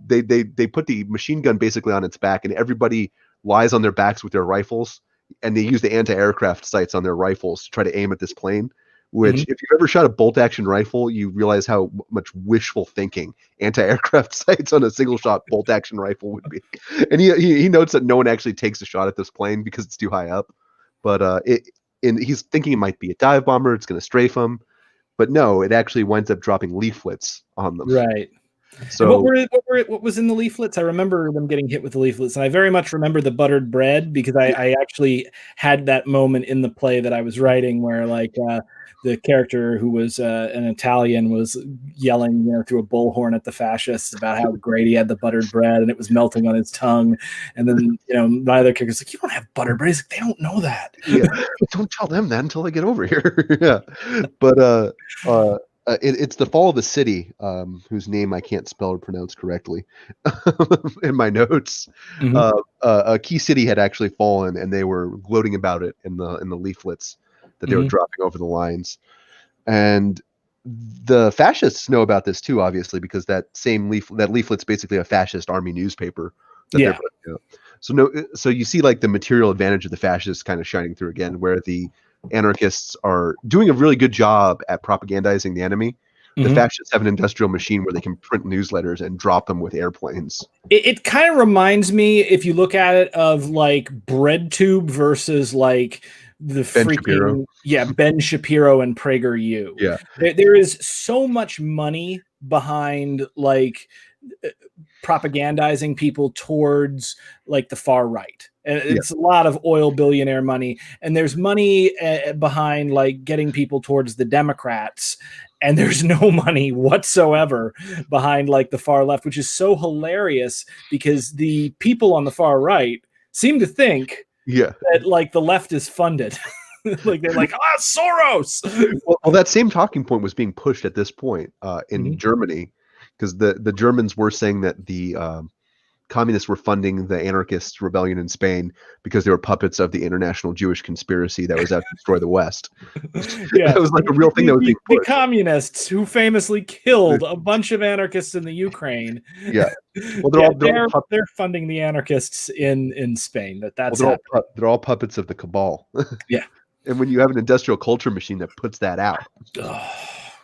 Speaker 1: they put the machine gun basically on its back, and everybody lies on their backs with their rifles, and they use the anti-aircraft sights on their rifles to try to aim at this plane. Which, if you've ever shot a bolt-action rifle, you realize how much wishful thinking anti-aircraft sights on a single-shot bolt-action rifle would be. And he notes that no one actually takes a shot at this plane because it's too high up. But he's thinking it might be a dive bomber, it's going to strafe him. But no, it actually winds up dropping leaflets on them.
Speaker 2: Right. So what was in the leaflets? I remember them getting hit with the leaflets, and I very much remember the buttered bread, because I actually had that moment in the play that I was writing where like the character who was an Italian was yelling, through a bullhorn at the fascists about how great he had the buttered bread and it was melting on his tongue. And then, my other character's like, you don't have buttered bread. He's like, they don't know that.
Speaker 1: Yeah, don't tell them that until they get over here. Yeah, but it's the fall of a city, whose name I can't spell or pronounce correctly in my notes. A key city had actually fallen, and they were gloating about it in the leaflets that they were dropping over the lines. And the fascists know about this too, obviously, because that leaflet's basically a fascist army newspaper. So you see like the material advantage of the fascists kind of shining through again, where the anarchists are doing a really good job at propagandizing the enemy. The fascists have an industrial machine where they can print newsletters and drop them with airplanes.
Speaker 2: It kind of reminds me, if you look at it, of like BreadTube versus like the Ben Shapiro and PragerU.
Speaker 1: Yeah,
Speaker 2: there is so much money behind like propagandizing people towards like the far right. It's a lot of oil billionaire money, and there's money behind like getting people towards the Democrats, and there's no money whatsoever behind like the far left, which is so hilarious, because the people on the far right seem to think that like the left is funded. Like they're like, Soros.
Speaker 1: Well, that same talking point was being pushed at this point in Germany, because the Germans were saying that the communists were funding the anarchist rebellion in Spain because they were puppets of the international Jewish conspiracy that was out to destroy the West.
Speaker 2: Yeah,
Speaker 1: that was like a real thing that was being pushed.
Speaker 2: The communists who famously killed a bunch of anarchists in the Ukraine.
Speaker 1: Yeah, well,
Speaker 2: they're funding the anarchists in Spain.
Speaker 1: They're all puppets of the cabal.
Speaker 2: Yeah,
Speaker 1: and when you have an industrial culture machine that puts that out,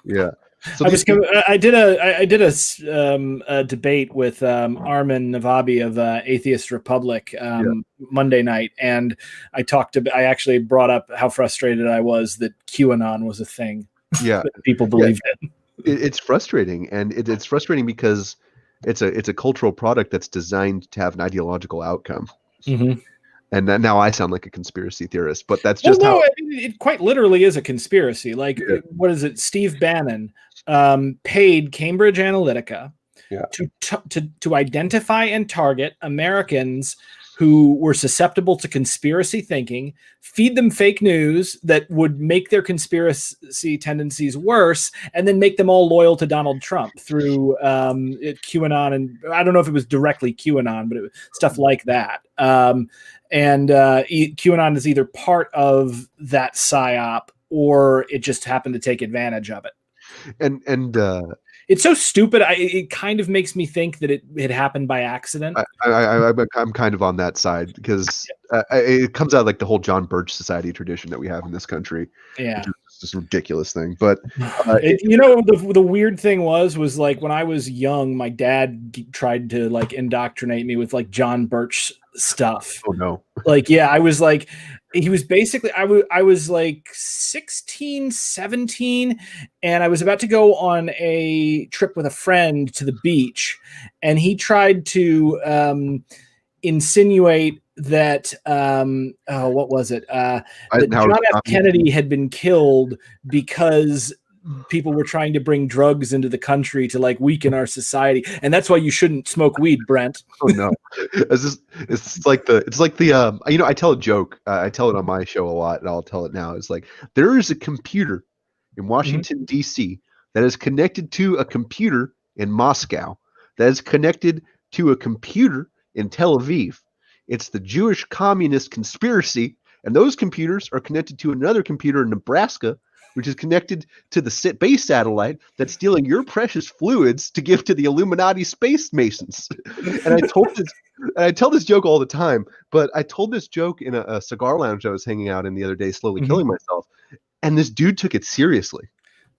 Speaker 1: yeah. So
Speaker 2: I did a debate with Armin Navabi of Atheist Republic Monday night, and I actually brought up how frustrated I was that QAnon was a thing.
Speaker 1: Yeah,
Speaker 2: that people believed in.
Speaker 1: It's frustrating, and it's frustrating because it's a cultural product that's designed to have an ideological outcome. And now I sound like a conspiracy theorist, but that's just how
Speaker 2: it quite literally is a conspiracy. Like, what is it? Steve Bannon paid Cambridge Analytica to identify and target Americans who were susceptible to conspiracy thinking, feed them fake news that would make their conspiracy tendencies worse, and then make them all loyal to Donald Trump through QAnon. And I don't know if it was directly QAnon, but it was stuff like that. QAnon is either part of that psyop or it just happened to take advantage of it.
Speaker 1: And
Speaker 2: it's so stupid. It kind of makes me think that it had happened by accident.
Speaker 1: I'm kind of on that side because it comes out of like the whole John Birch Society tradition that we have in this country.
Speaker 2: Yeah,
Speaker 1: it's just a ridiculous thing. But
Speaker 2: the weird thing was like when I was young, my dad tried to like indoctrinate me with like John Birch stuff.
Speaker 1: Oh no!
Speaker 2: Like, yeah, I was like, he was basically, I was like 16, 17, and I was about to go on a trip with a friend to the beach, and he tried to insinuate that, what was it? That John F. Kennedy had been killed because people were trying to bring drugs into the country to like weaken our society, and that's why you shouldn't smoke weed, Brent.
Speaker 1: Oh no! It's like the I tell a joke. I tell it on my show a lot, and I'll tell it now. It's like there is a computer in Washington D.C. that is connected to a computer in Moscow that is connected to a computer in Tel Aviv. It's the Jewish communist conspiracy, and those computers are connected to another computer in Nebraska, which is connected to the base satellite that's stealing your precious fluids to give to the Illuminati space masons. And I tell this joke all the time, but I told this joke in a cigar lounge I was hanging out in the other day, slowly killing myself, and this dude took it seriously.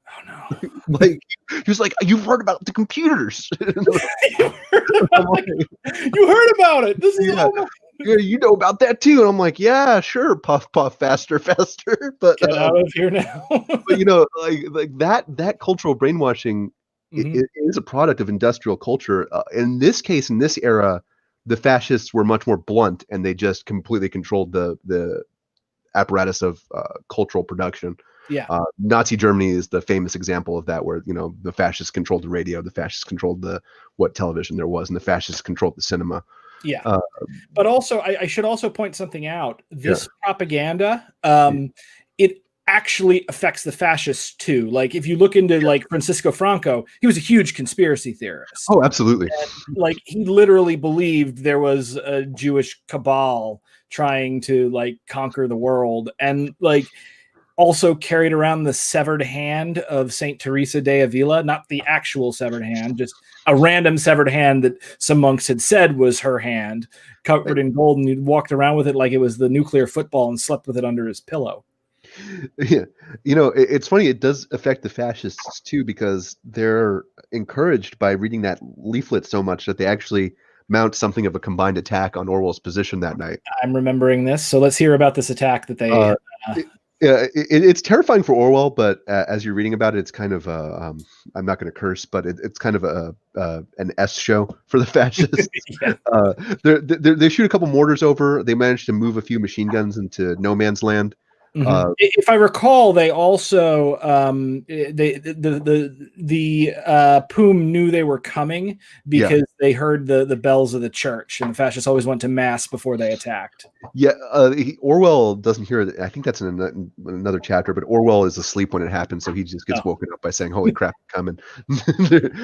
Speaker 2: Oh no!
Speaker 1: Like he was like, "You've heard about the computers?
Speaker 2: You heard about it? This is
Speaker 1: yeah, you know about that too." And I'm like, "Yeah, sure, puff, puff, faster, faster." But
Speaker 2: get out of here now.
Speaker 1: But like that cultural brainwashing it is a product of industrial culture. In this case, in this era, the fascists were much more blunt, and they just completely controlled the apparatus of cultural production.
Speaker 2: Yeah.
Speaker 1: Nazi Germany is the famous example of that, where the fascists controlled the radio, the fascists controlled what television there was, and the fascists controlled the cinema.
Speaker 2: Yeah. But also, I should also point something out. This propaganda, it actually affects the fascists too. Like if you look into like Francisco Franco, he was a huge conspiracy theorist.
Speaker 1: Oh, absolutely.
Speaker 2: And, like he literally believed there was a Jewish cabal trying to like conquer the world, and like also carried around the severed hand of Saint Teresa de Avila, not the actual severed hand, just a random severed hand that some monks had said was her hand, covered in gold, and he walked around with it like it was the nuclear football and slept with it under his pillow.
Speaker 1: Yeah, it's funny. It does affect the fascists too, because they're encouraged by reading that leaflet so much that they actually mount something of a combined attack on Orwell's position that night.
Speaker 2: I'm remembering this, so let's hear about this attack that they.
Speaker 1: Yeah, it's terrifying for Orwell, but as you're reading about it, it's kind of I'm not going to curse, but it's kind of an S show for the fascists. They shoot a couple mortars over. They managed to move a few machine guns into no man's land.
Speaker 2: If I recall, they also Poom knew they were coming because they heard the bells of the church, and the fascists always went to mass before they attacked. Yeah,
Speaker 1: Orwell doesn't hear it. I think that's in another chapter, but Orwell is asleep when it happens, so he just gets woken up by saying, "Holy crap, they're coming!"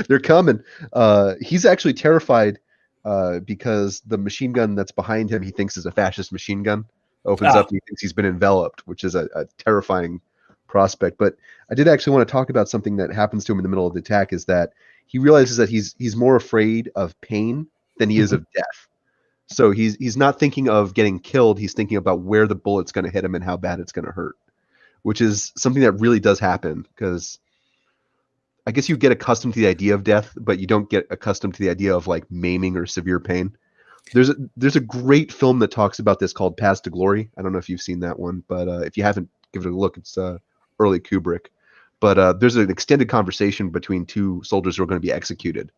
Speaker 1: they're coming. He's actually terrified because the machine gun that's behind him, he thinks is a fascist machine gun. Opens up and he thinks he's been enveloped, which is a terrifying prospect. But I did actually want to talk about something that happens to him in the middle of the attack, is that he realizes that he's more afraid of pain than he is of death. So he's not thinking of getting killed. He's thinking about where the bullet's going to hit him and how bad it's going to hurt, which is something that really does happen, because I guess you get accustomed to the idea of death, but you don't get accustomed to the idea of like maiming or severe pain. There's a great film that talks about this called Paths to Glory. I don't know if you've seen that one, but if you haven't, give it a look. It's early Kubrick. But there's an extended conversation between two soldiers who are going to be executed,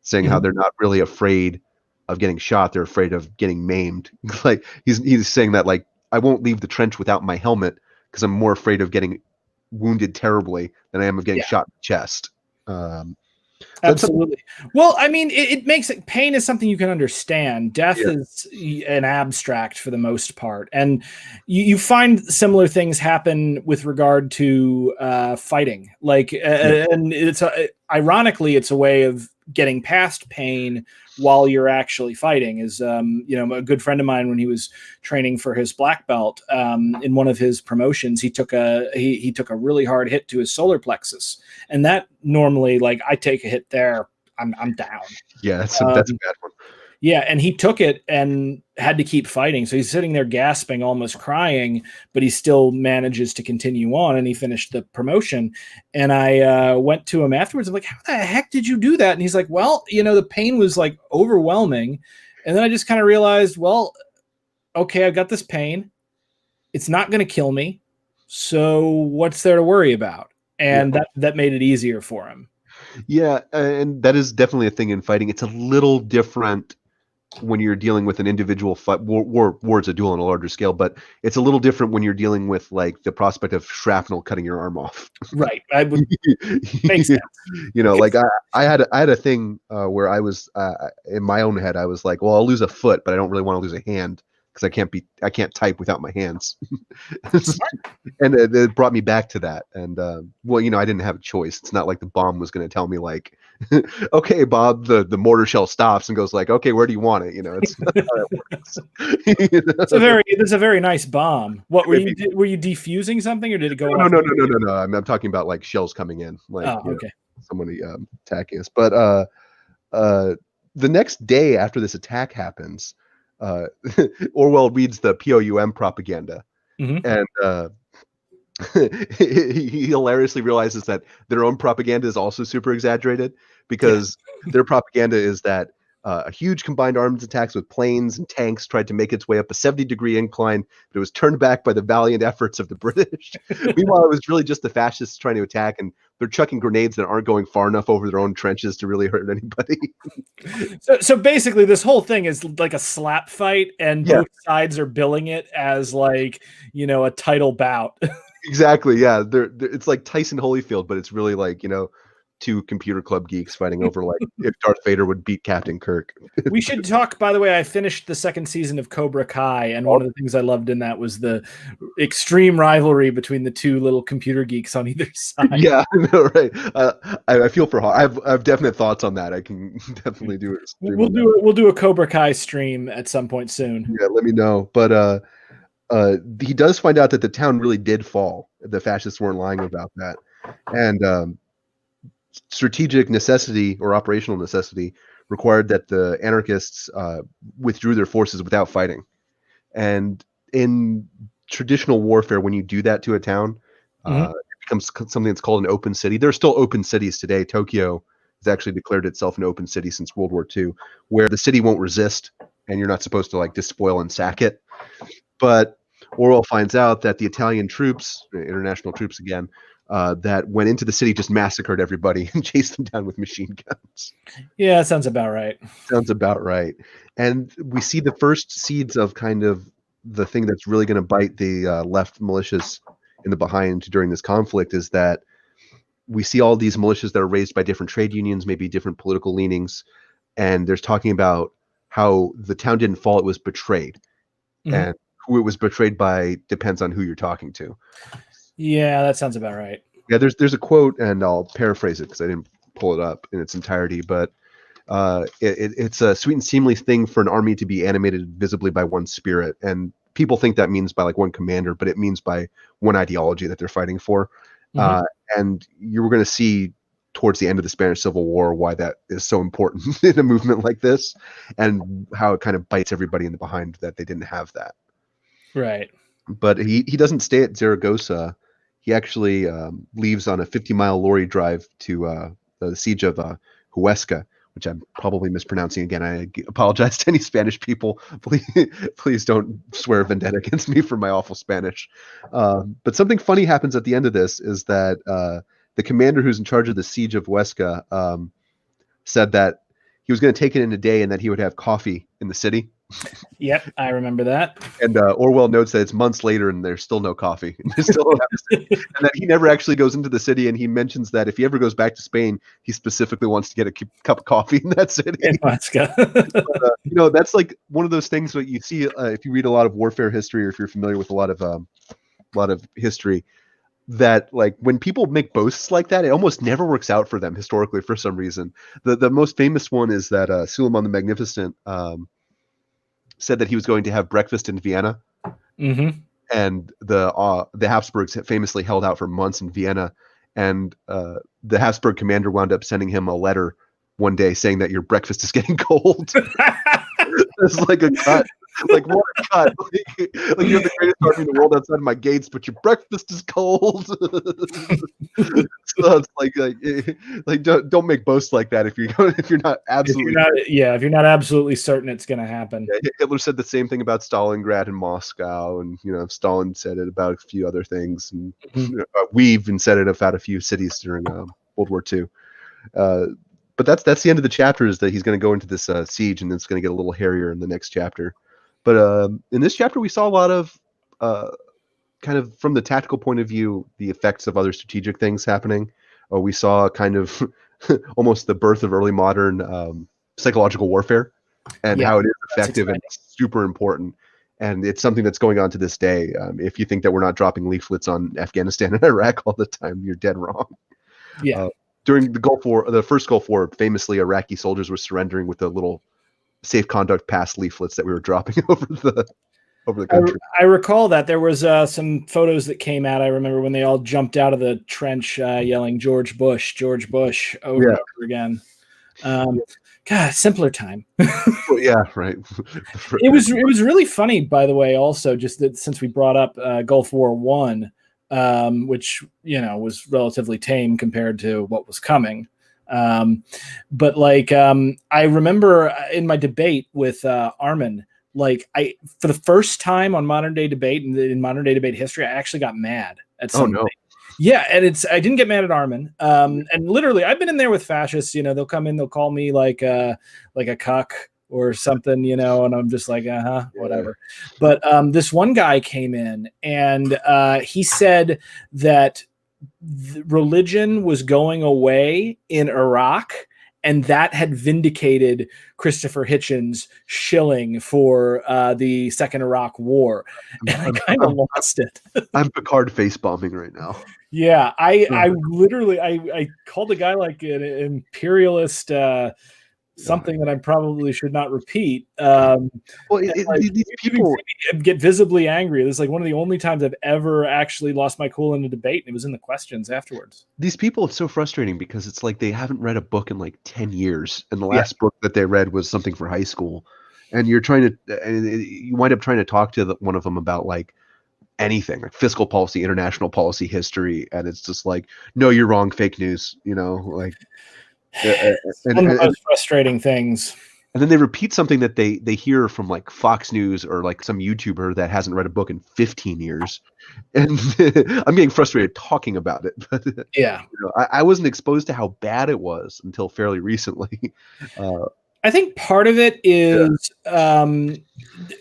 Speaker 1: saying how they're not really afraid of getting shot. They're afraid of getting maimed. Like he's saying that, like, I won't leave the trench without my helmet because I'm more afraid of getting wounded terribly than I am of getting shot in the chest.
Speaker 2: Absolutely. Well, I mean, it makes it, pain is something you can understand. Death is an abstract for the most part. And you find similar things happen with regard to fighting. Like, and it's ironically, it's a way of getting past pain while you're actually fighting. Is a good friend of mine, when he was training for his black belt, in one of his promotions, he took a really hard hit to his solar plexus, and that normally, like, I take a hit there, I'm down.
Speaker 1: Yeah, that's a bad one.
Speaker 2: Yeah, and he took it and had to keep fighting. So he's sitting there gasping, almost crying, but he still manages to continue on, and he finished the promotion. And I went to him afterwards. I'm like, how the heck did you do that? And he's like, well, the pain was like overwhelming. And then I just kind of realized, well, okay, I've got this pain. It's not going to kill me. So what's there to worry about? And that made it easier for him.
Speaker 1: Yeah, and that is definitely a thing in fighting. It's a little different when you're dealing with an individual fight. War's a duel on a larger scale, but it's a little different when you're dealing with like the prospect of shrapnel cutting your arm off.
Speaker 2: Right. I would make sense.
Speaker 1: Like I had a thing where I was in my own head. I was like, well, I'll lose a foot, but I don't really want to lose a hand, because I can't type without my hands. And it brought me back to that. And I didn't have a choice. It's not like the bomb was going to tell me like, okay, Bob, the mortar shell stops and goes like, okay, where do you want it? It's not how it works.
Speaker 2: It's a very nice bomb. What were you defusing something, or did it go off?
Speaker 1: No. I'm talking about like shells coming in, like
Speaker 2: okay.
Speaker 1: Somebody attacking us. But the next day after this attack happens, Orwell reads the POUM propaganda, and he hilariously realizes that their own propaganda is also super exaggerated, because their propaganda is that a huge combined arms attacks with planes and tanks tried to make its way up a 70-degree incline, but it was turned back by the valiant efforts of the British. Meanwhile, it was really just the fascists trying to attack, and they're chucking grenades that aren't going far enough over their own trenches to really hurt anybody.
Speaker 2: So basically, this whole thing is like a slap fight, and both sides are billing it as like, a title bout.
Speaker 1: Exactly. Yeah. It's like Tyson Holyfield, but it's really like, two computer club geeks fighting over like if Darth Vader would beat Captain Kirk.
Speaker 2: We should talk, by the way, I finished the second season of Cobra Kai, and one of the things I loved in that was the extreme rivalry between the two little computer geeks on either side.
Speaker 1: Yeah, no, right. I feel for I have definite thoughts on that. I can definitely do it.
Speaker 2: We'll do a Cobra Kai stream at some point soon.
Speaker 1: Yeah, let me know. But he does find out that the town really did fall. The fascists weren't lying about that. And strategic necessity or operational necessity required that the anarchists withdrew their forces without fighting. And in traditional warfare, when you do that to a town, it becomes something that's called an open city. There are still open cities today. Tokyo has actually declared itself an open city since World War II, where the city won't resist, and you're not supposed to like despoil and sack it. But Orwell finds out that the Italian troops, international troops again, that went into the city just massacred everybody and chased them down with machine guns.
Speaker 2: Yeah, that sounds about right.
Speaker 1: Sounds about right. And we see the first seeds of kind of the thing that's really going to bite the left militias in the behind during this conflict, is that we see all these militias that are raised by different trade unions, maybe different political leanings, and there's talking about how the town didn't fall, it was betrayed. And who it was betrayed by depends on who you're talking to.
Speaker 2: Yeah, that sounds about right.
Speaker 1: Yeah, there's a quote, and I'll paraphrase it because I didn't pull it up in its entirety, but it's a sweet and seemly thing for an army to be animated visibly by one spirit. And people think that means by like one commander, but it means by one ideology that they're fighting for. And you were going to see towards the end of the Spanish Civil War why that is so important in a movement like this, and how it kind of bites everybody in the behind that they didn't have that. Right. But he doesn't stay at Zaragoza. He actually leaves on a 50-mile lorry drive to the siege of Huesca, which I'm probably mispronouncing again. I apologize to any Spanish people. Please don't swear vendetta against me for my awful Spanish. But something funny happens at the end of this, is that the commander who's in charge of the siege of Huesca said that he was going to take it in a day and that he would have coffee in the city
Speaker 2: Yep, I remember that.
Speaker 1: And Orwell notes that it's months later and there's still no coffee. And, and that he never actually goes into the city. And he mentions that if he ever goes back to Spain, he specifically wants to get a cup of coffee in that city.
Speaker 2: In Moscow.
Speaker 1: But, that's like one of those things that you see if you read a lot of warfare history, or if you're familiar with a lot of history, that like when people make boasts like that, it almost never works out for them historically for some reason. The most famous one is that Suleiman the Magnificent said that he was going to have breakfast in Vienna, and the Habsburgs had famously held out for months in Vienna, and the Habsburg commander wound up sending him a letter one day saying that your breakfast is getting cold. It's like a cut. Like, what a cut. Like you have the greatest army in the world outside my gates, but your breakfast is cold. So it's like don't make boasts like that if you're not absolutely
Speaker 2: if you're not absolutely certain it's going to happen.
Speaker 1: Yeah, Hitler said the same thing about Stalingrad and Moscow, and Stalin said it about a few other things, and we even said it about a few cities during World War II. But that's the end of the chapter, is that he's going to go into this siege, and it's going to get a little hairier in the next chapter. But in this chapter, we saw a lot of kind of from the tactical point of view, the effects of other strategic things happening. We saw kind of almost the birth of early modern psychological warfare, and how it is effective and super important. And it's something that's going on to this day. If you think that we're not dropping leaflets on Afghanistan and Iraq all the time, you're dead wrong.
Speaker 2: Yeah.
Speaker 1: During the Gulf War, the first Gulf War, famously Iraqi soldiers were surrendering with the little safe conduct pass leaflets that we were dropping over the country.
Speaker 2: I recall that there was some photos that came out. I remember when they all jumped out of the trench yelling George Bush over and over again. God, simpler time.
Speaker 1: Well, yeah, right.
Speaker 2: It was really funny, by the way, also, just that since we brought up Gulf War I, which was relatively tame compared to what was coming. But like I remember in my debate with Armin, like for the first time on modern day debate and in modern day debate history, I actually got mad at something. Oh, no. Yeah, and I didn't get mad at Armin. And literally, I've been in there with fascists. They'll come in, they'll call me like a cuck or something, and I'm just like, whatever. But this one guy came in, and he said that religion was going away in Iraq, and that had vindicated Christopher Hitchens' shilling for the Second Iraq War. And I kind of lost it.
Speaker 1: I'm Picard face bombing right now.
Speaker 2: Yeah, I literally I called the guy like an imperialist something that I probably should not repeat.
Speaker 1: These people
Speaker 2: get visibly angry. This is like one of the only times I've ever actually lost my cool in a debate, and it was in the questions afterwards.
Speaker 1: These people, it's so frustrating because it's like they haven't read a book in like 10 years, and the last book that they read was something for high school, and you wind up trying to talk to one of them about like anything, like fiscal policy, international policy, history, and it's just like, no, you're wrong, fake news, like.
Speaker 2: One of the most frustrating things.
Speaker 1: And then they repeat something that they hear from like Fox News or like some YouTuber that hasn't read a book in 15 years. And I'm getting frustrated talking about it. But
Speaker 2: yeah,
Speaker 1: I wasn't exposed to how bad it was until fairly recently.
Speaker 2: I think part of it is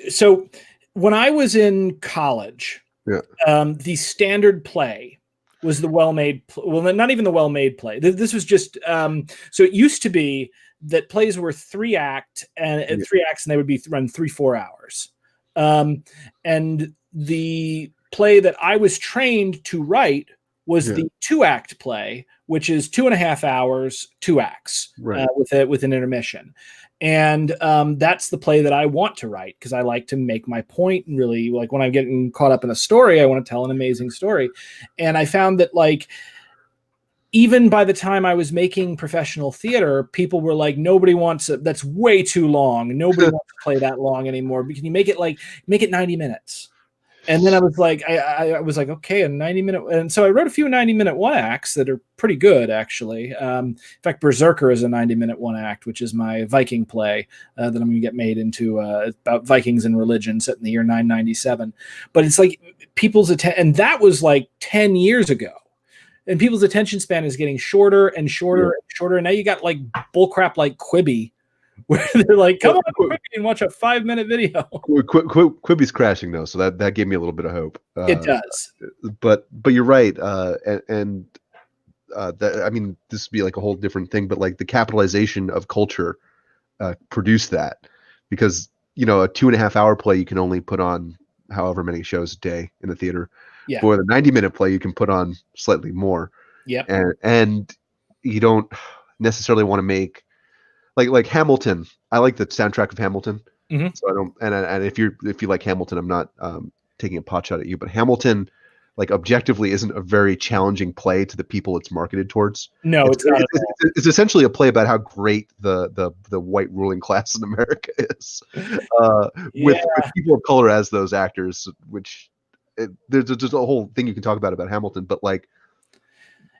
Speaker 2: so when I was in college, the standard play was the well-made, not even the well-made play. This was just, so it used to be that plays were 3 acts and they would be run 3-4 hours. And the play that I was trained to write was the 2-act play, which is 2.5 hours, 2 acts, with an intermission. And that's the play that I want to write because I like to make my point, and really, like, when I'm getting caught up in a story, I want to tell an amazing story. And I found that, like, even by the time I was making professional theater, people were like, nobody wants it. That's way too long. Nobody wants to play that long anymore. Can you make it 90 minutes? And then I was like, I was like, okay, a 90-minute. And so I wrote a few 90-minute 1-acts that are pretty good, actually. In fact, Berserker is a 90-minute 1-act, which is my Viking play that I'm going to get made into about Vikings and religion set in the year 997. But it's like people's attention, and that was like 10 years ago. And people's attention span is getting shorter and shorter and shorter. And now you got like bullcrap like Quibi, where they're like, come
Speaker 1: Well,
Speaker 2: on Quibi and watch a 5-minute video.
Speaker 1: Quibi's crashing though, so that gave me a little bit of hope.
Speaker 2: It does.
Speaker 1: But you're right, and that, I mean, this would be like a whole different thing, but like the capitalization of culture produced that, because a 2.5 hour play you can only put on however many shows a day in the theater.
Speaker 2: Yeah.
Speaker 1: For the 90-minute play you can put on slightly more.
Speaker 2: Yep.
Speaker 1: And you don't necessarily want to make like Hamilton. I like the soundtrack of Hamilton.
Speaker 2: Mm-hmm.
Speaker 1: So I don't, and if you like Hamilton, I'm not taking a pot shot at you, but Hamilton, like, objectively isn't a very challenging play to the people it's marketed towards.
Speaker 2: No, it's not.
Speaker 1: It's essentially a play about how great the white ruling class in America is, with people of color as those actors. Which there's just a whole thing you can talk about Hamilton, but like,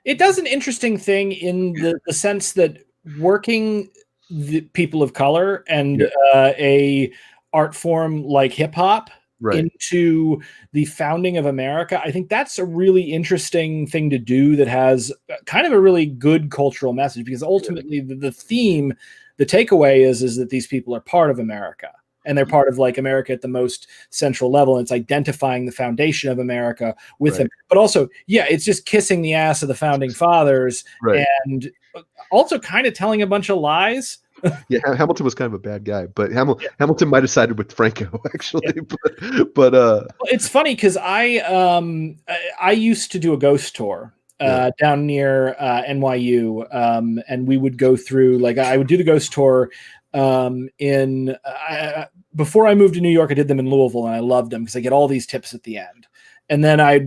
Speaker 2: it does an interesting thing in the sense that working the people of color and a art form like hip hop into the founding of America, I think that's a really interesting thing to do that has kind of a really good cultural message, because ultimately the theme, the takeaway is that these people are part of America, and they're part of like America at the most central level. And it's identifying the foundation of America with them, but also, it's just kissing the ass of the founding fathers and also kind of telling a bunch of lies.
Speaker 1: Yeah, Hamilton was kind of a bad guy, but Hamilton might have sided with Franco actually. But
Speaker 2: it's funny because I used to do a ghost tour down near NYU, and we would go through, like, I would do the ghost tour before I moved to New York. I did them in Louisville, and I loved them because I get all these tips at the end. And then I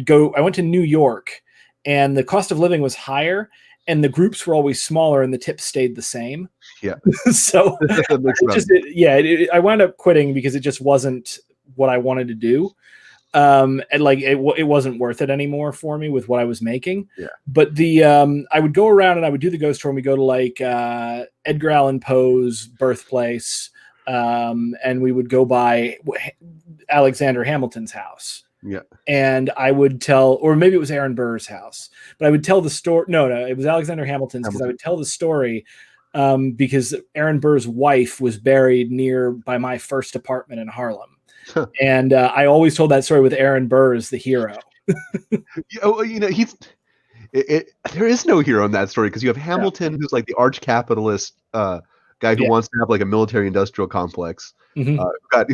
Speaker 2: went to New York, and the cost of living was higher, and the groups were always smaller, and the tips stayed the same. Yeah. So I wound up quitting because it just wasn't what I wanted to do. And like it wasn't worth it anymore for me with what I was making. Yeah. But I would go around and I would do the ghost tour, and we go to like Edgar Allan Poe's birthplace, and we would go by Alexander Hamilton's house. Yeah. And I would tell, or maybe it was Aaron Burr's house, but I would tell the story. No, it was Alexander Hamilton's, because I would tell the story because Aaron Burr's wife was buried near by my first apartment in Harlem. And I always told that story with Aaron Burr as the hero.
Speaker 1: There is no hero in that story, because you have Hamilton, who's like the arch capitalist guy who wants to have like a military industrial complex, who got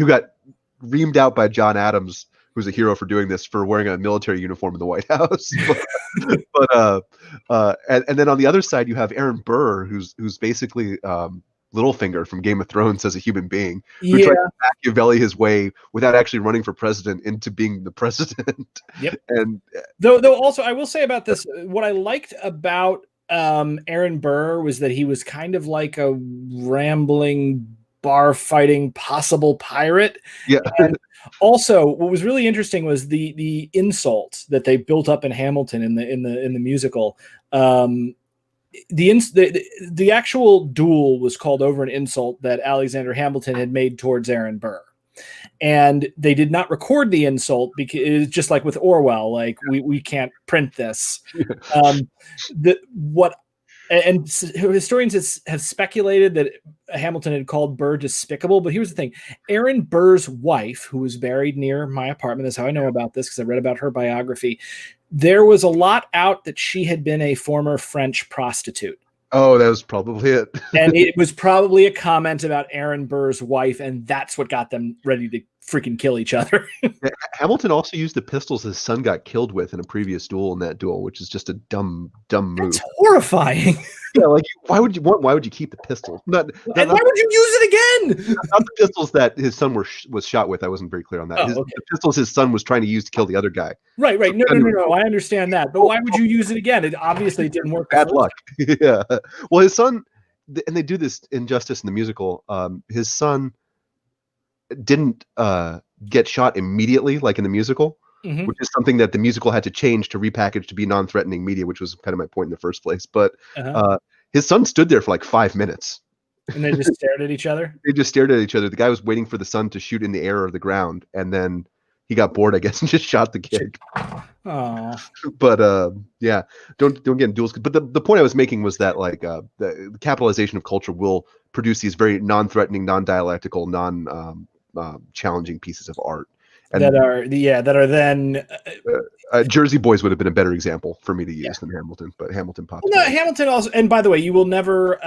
Speaker 1: reamed out by John Adams, who's a hero for doing this, for wearing a military uniform in the White House. And then on the other side, you have Aaron Burr, who's basically Littlefinger from Game of Thrones as a human being, who tried to Machiavelli his way without actually running for president into being the president. Yep. And
Speaker 2: though also I will say about this, what I liked about Aaron Burr was that he was kind of like a rambling, bar fighting possible pirate. Yeah. And also, what was really interesting was the insult that they built up in Hamilton in the musical. The actual duel was called over an insult that Alexander Hamilton had made towards Aaron Burr, and they did not record the insult because it's just like with Orwell, like we can't print this. And historians have speculated that Hamilton had called Burr despicable, but here's the thing. Aaron Burr's wife, who was buried near my apartment, that's how I know about this, because I read about her biography. There was a lot out that she had been a former French prostitute.
Speaker 1: Oh, that was probably it.
Speaker 2: And it was probably a comment about Aaron Burr's wife, and that's what got them ready to freaking kill each other.
Speaker 1: Hamilton also used the pistols his son got killed with in a previous duel, which is just a dumb move.
Speaker 2: That's horrifying.
Speaker 1: Yeah, like, why would you keep the pistol?
Speaker 2: Why would you use it again?
Speaker 1: Not the pistols that his son was shot with. I wasn't very clear on that. The pistols his son was trying to use to kill the other guy.
Speaker 2: Right. No. I understand that, but why would you use it again? It obviously didn't work.
Speaker 1: Bad luck. Yeah. Well, his son, and they do this injustice in the musical. His son didn't get shot immediately, like in the musical, which is something that the musical had to change to repackage to be non-threatening media, which was kind of my point in the first place. But his son stood there for like 5 minutes.
Speaker 2: And they just stared at each other?
Speaker 1: They just stared at each other. The guy was waiting for the son to shoot in the air or the ground, and then he got bored, I guess, and just shot the kid.
Speaker 2: Oh,
Speaker 1: But yeah, don't get in duels. But the point I was making was that like the capitalization of culture will produce these very non-threatening, non-dialectical, challenging pieces of art. And
Speaker 2: that are then.
Speaker 1: Jersey Boys would have been a better example for me to use than Hamilton, but Hamilton popped.
Speaker 2: Well, no, Hamilton also, and by the way, you will never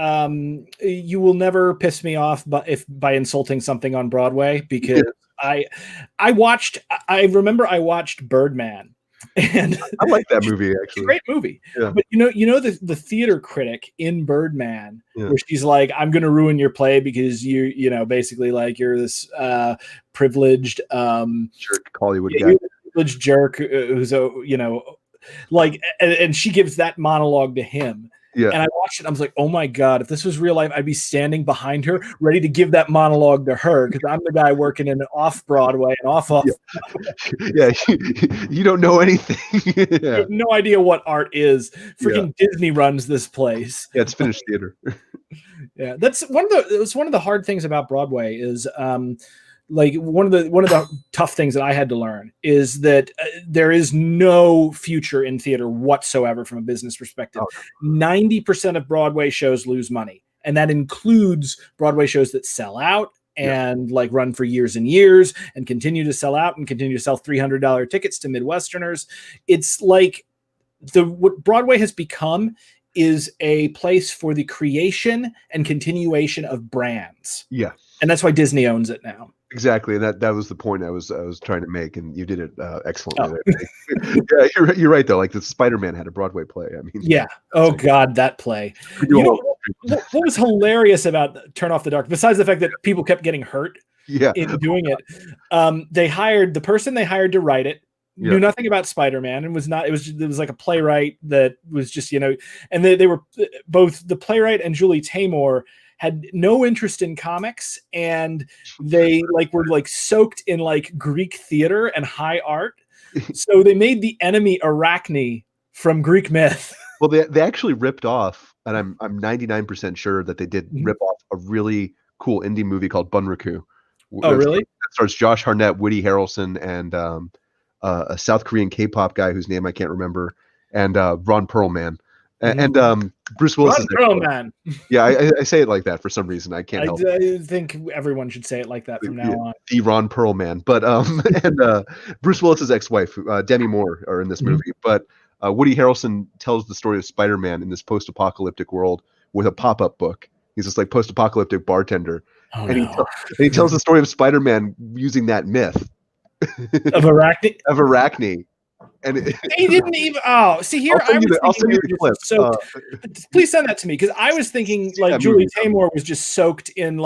Speaker 2: piss me off, by insulting something on Broadway, because I remember I watched Birdman, and
Speaker 1: I like that movie actually.
Speaker 2: It's a great movie.
Speaker 1: Yeah.
Speaker 2: But the theater critic in Birdman, where she's like, "I'm going to ruin your play because basically like you're this privileged
Speaker 1: jerk Hollywood guy."
Speaker 2: Privileged jerk who's like, and she gives that monologue to him.
Speaker 1: Yeah.
Speaker 2: And I watched it. I was like, oh my God, if this was real life, I'd be standing behind her, ready to give that monologue to her, because I'm the guy working in off Broadway and off.
Speaker 1: Yeah, you don't know anything.
Speaker 2: You have no idea what art is. Freaking Disney runs this place.
Speaker 1: Yeah, it's finished theater.
Speaker 2: Yeah, that's one of the hard things about Broadway is like one of the tough things that I had to learn is that there is no future in theater whatsoever from a business perspective. 90% of Broadway shows lose money, and that includes Broadway shows that sell out and like run for years and years and continue to sell out and continue to sell $300 tickets to Midwesterners. It's like what Broadway has become is a place for the creation and continuation of brands.
Speaker 1: Yeah.
Speaker 2: And that's why Disney owns it now.
Speaker 1: Exactly, and that was the point I was trying to make, and you did it excellently. Yeah, you're right though. Like the Spider-Man had a Broadway play. I mean,
Speaker 2: yeah. Oh God, that play. What was hilarious about Turn Off the Dark, besides the fact that people kept getting hurt in doing it, the person they hired to write it knew nothing about Spider-Man and it was like a playwright that was just and they were both the playwright and Julie Taymor had no interest in comics, and they were soaked in Greek theater and high art. So they made the enemy Arachne from Greek myth.
Speaker 1: Well, they actually ripped off, and I'm 99% sure that they did rip off a really cool indie movie called Bunraku.
Speaker 2: Oh, really?
Speaker 1: It stars Josh Hartnett, Woody Harrelson, and a South Korean K-pop guy whose name I can't remember, and Ron Perlman. And Bruce Willis is
Speaker 2: Perlman.
Speaker 1: Yeah, I say it like that for some reason. I can't help it.
Speaker 2: I think everyone should say it like that from now on.
Speaker 1: The Ron Perlman. But and Bruce Willis's ex-wife, Demi Moore, are in this movie. But Woody Harrelson tells the story of Spider-Man in this post-apocalyptic world with a pop-up book. He's this post-apocalyptic bartender. He tells the story of Spider-Man using that myth.
Speaker 2: Of Arachne?
Speaker 1: Of Arachne. And
Speaker 2: he didn't even. Oh, see here.
Speaker 1: I'll send you the clip.
Speaker 2: So, please send that to me, because I was thinking Julie Taymor was just soaked in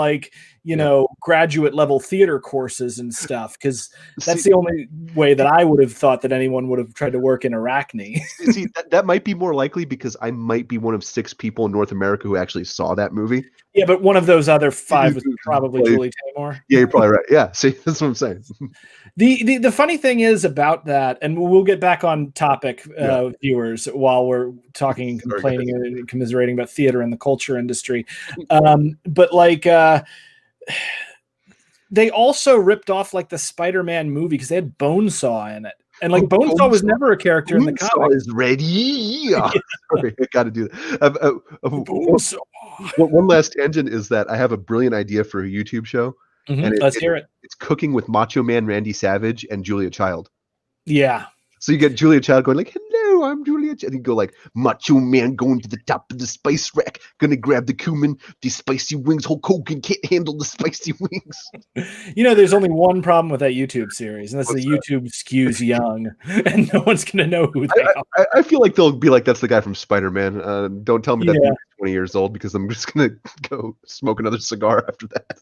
Speaker 2: graduate level theater courses and stuff, because that's the only way that I would have thought that anyone would have tried to work in Arachne.
Speaker 1: See, that might be more likely, because I might be one of 6 people in North America who actually saw that movie.
Speaker 2: Yeah, but one of those other 5 was probably Julie Taymor.
Speaker 1: Yeah, you're probably right. Yeah, see, that's what I'm saying.
Speaker 2: The funny thing is about that, and we'll get back on topic, viewers, while we're talking and complaining and commiserating about theater and the culture industry. But they also ripped off the Spider-Man movie because they had Bonesaw in it. And Bonesaw was never a character in the comics.
Speaker 1: Is ready. Sorry, I got to do that. One last tangent is that I have a brilliant idea for a YouTube show.
Speaker 2: And let's hear it.
Speaker 1: It's cooking with Macho Man Randy Savage and Julia Child.
Speaker 2: Yeah.
Speaker 1: So you get Julia Child going hello, I'm Julia Child. And you go Macho Man going to the top of the spice rack, gonna grab the cumin, these spicy wings. Hulk Hogan can't handle the spicy wings.
Speaker 2: There's only one problem with that YouTube series, and that's the YouTube skews young, and no one's gonna know who they are.
Speaker 1: I feel like they'll be that's the guy from Spider-Man. Don't tell me that he's 20 years old, because I'm just gonna go smoke another cigar after that.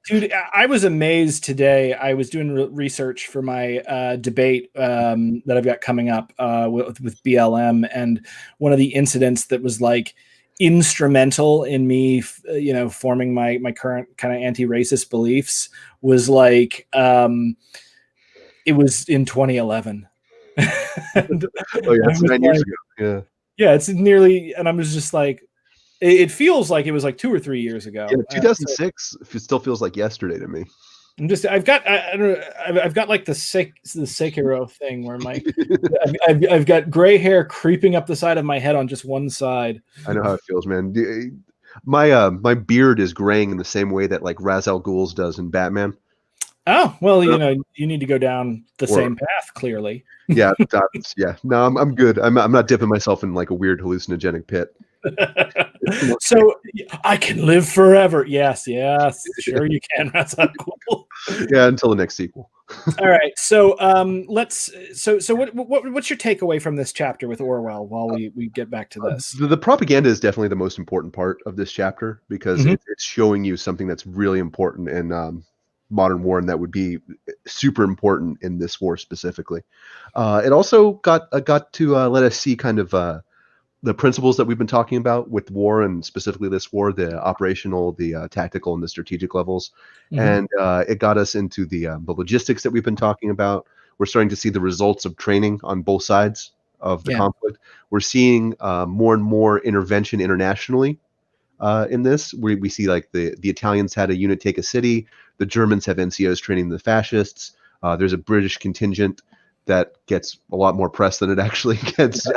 Speaker 2: Dude, I was amazed today. I was doing research for my debate that I've got coming up with BLM, and one of the incidents that was instrumental in me, forming my current kind of anti-racist beliefs was it was in 2011.
Speaker 1: It's 9 years ago.
Speaker 2: Yeah, it's nearly, and I was just it feels like it was 2 or 3 years ago.
Speaker 1: Yeah, 2006 it still feels like yesterday to me.
Speaker 2: I've got like the Sekiro thing where I've got gray hair creeping up the side of my head on just one side.
Speaker 1: I know how it feels, man. My beard is graying in the same way that like Ra's al Ghul's does in Batman.
Speaker 2: Oh, well, you need to go down the same path, clearly.
Speaker 1: Yeah, yeah. No, I'm good. I'm not dipping myself in like a weird hallucinogenic pit.
Speaker 2: So I can live forever. Yes, sure you can. That's not cool.
Speaker 1: Yeah, until the next sequel.
Speaker 2: All right. So what's your takeaway from this chapter with Orwell while we get back to this?
Speaker 1: The propaganda is definitely the most important part of this chapter because it's showing you something that's really important in modern war, and that would be super important in this war specifically. It also got to let us see kind of the principles that we've been talking about with war, and specifically this war, the operational, the tactical, and the strategic levels. And it got us into the logistics that we've been talking about. We're starting to see the results of training on both sides of the conflict. We're seeing more and more intervention internationally in this. We see like the Italians had a unit take a city. The Germans have NCOs training the fascists. There's a British contingent that gets a lot more press than it actually gets.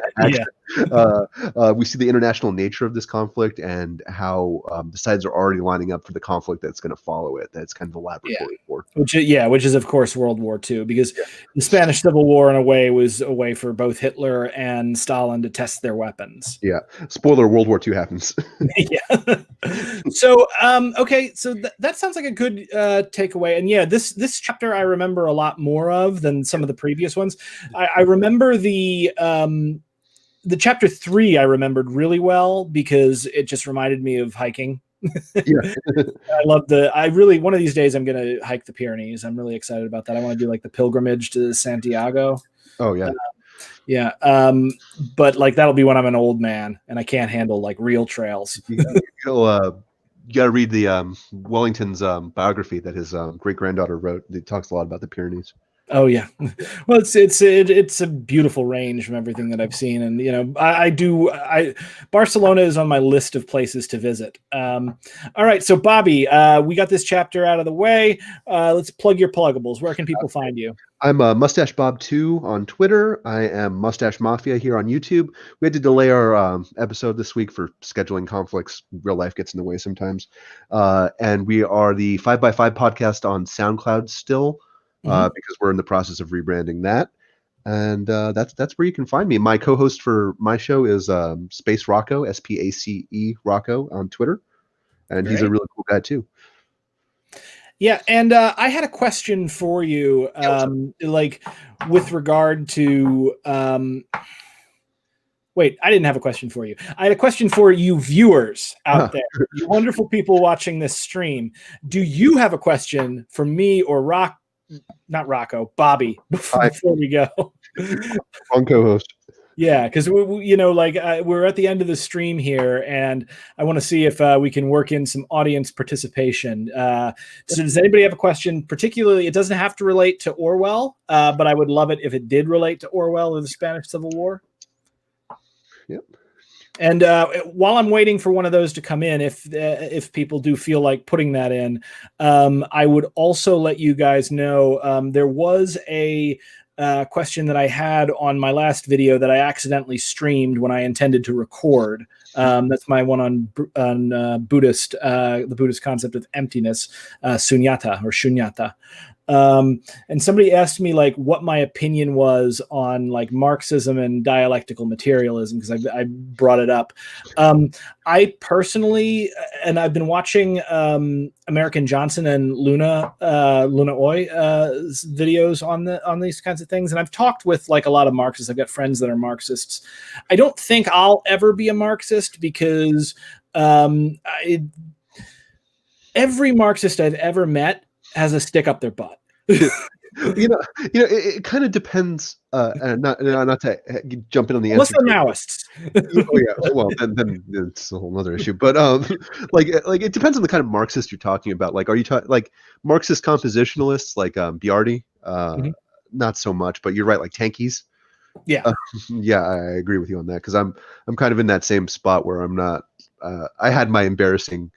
Speaker 1: We see the international nature of this conflict and how the sides are already lining up for the conflict that's going to follow it. That's kind of the laboratory for.
Speaker 2: Which is of course World War II, because the Spanish Civil War in a way was a way for both Hitler and Stalin to test their weapons.
Speaker 1: Yeah. Spoiler: World War II happens.
Speaker 2: So okay, so that sounds like a good takeaway. And this chapter I remember a lot more of than some of the previous ones. I remember the chapter 3 I remembered really well because it just reminded me of hiking. One of these days I'm going to hike the Pyrenees. I'm really excited about that. I want to do like the pilgrimage to Santiago.
Speaker 1: Oh yeah.
Speaker 2: But like that'll be when I'm an old man and I can't handle like real trails.
Speaker 1: You got to read the Wellington's biography that his great granddaughter wrote. It talks a lot about the Pyrenees.
Speaker 2: Oh yeah, well it's a beautiful range from everything that I've seen, and Barcelona is on my list of places to visit. All right, so Bobby, we got this chapter out of the way. Let's plug your pluggables. Where can people find you?
Speaker 1: I'm Mustache Bob 2 on Twitter. I am Mustache Mafia here on YouTube. We had to delay our episode this week for scheduling conflicts. Real life gets in the way sometimes. And we are the 5x5 podcast on SoundCloud still. Because we're in the process of rebranding that, and that's where you can find me. My co-host for my show is Space Rocco, SPACE Rocco on Twitter, and he's a really cool guy too.
Speaker 2: Yeah, and I had a question for you, like with regard to. Wait, I didn't have a question for you. I had a question for you viewers out there, you wonderful people watching this stream. Do you have a question for me or Bobby, before we go?
Speaker 1: On co-host.
Speaker 2: Yeah, because we're at the end of the stream here, and I want to see if we can work in some audience participation. So does anybody have a question? Particularly, it doesn't have to relate to Orwell, but I would love it if it did relate to Orwell or the Spanish Civil War.
Speaker 1: Yep.
Speaker 2: And while I'm waiting for one of those to come in, if people do feel like putting that in, I would also let you guys know there was a question that I had on my last video that I accidentally streamed when I intended to record. That's my one on Buddhist, the Buddhist concept of emptiness, sunyata or shunyata. And somebody asked me like what my opinion was on like Marxism and dialectical materialism, because I brought it up. I personally, and I've been watching American Johnson and Luna Oy videos on these kinds of things, and I've talked with like a lot of Marxists. I've got friends that are Marxists. I don't think I'll ever be a Marxist because every Marxist I've ever met has a stick up their butt.
Speaker 1: It kind of depends. And not to jump in on the
Speaker 2: answer.
Speaker 1: Unless they're Maoists. Oh yeah, well then it's a whole other issue. But like it depends on the kind of Marxist you're talking about. Like, are you talking like Marxist compositionalists like Biardi? Not so much, but you're right. Like tankies.
Speaker 2: Yeah.
Speaker 1: Yeah, I agree with you on that because I'm kind of in that same spot where I'm not. I had my embarrassing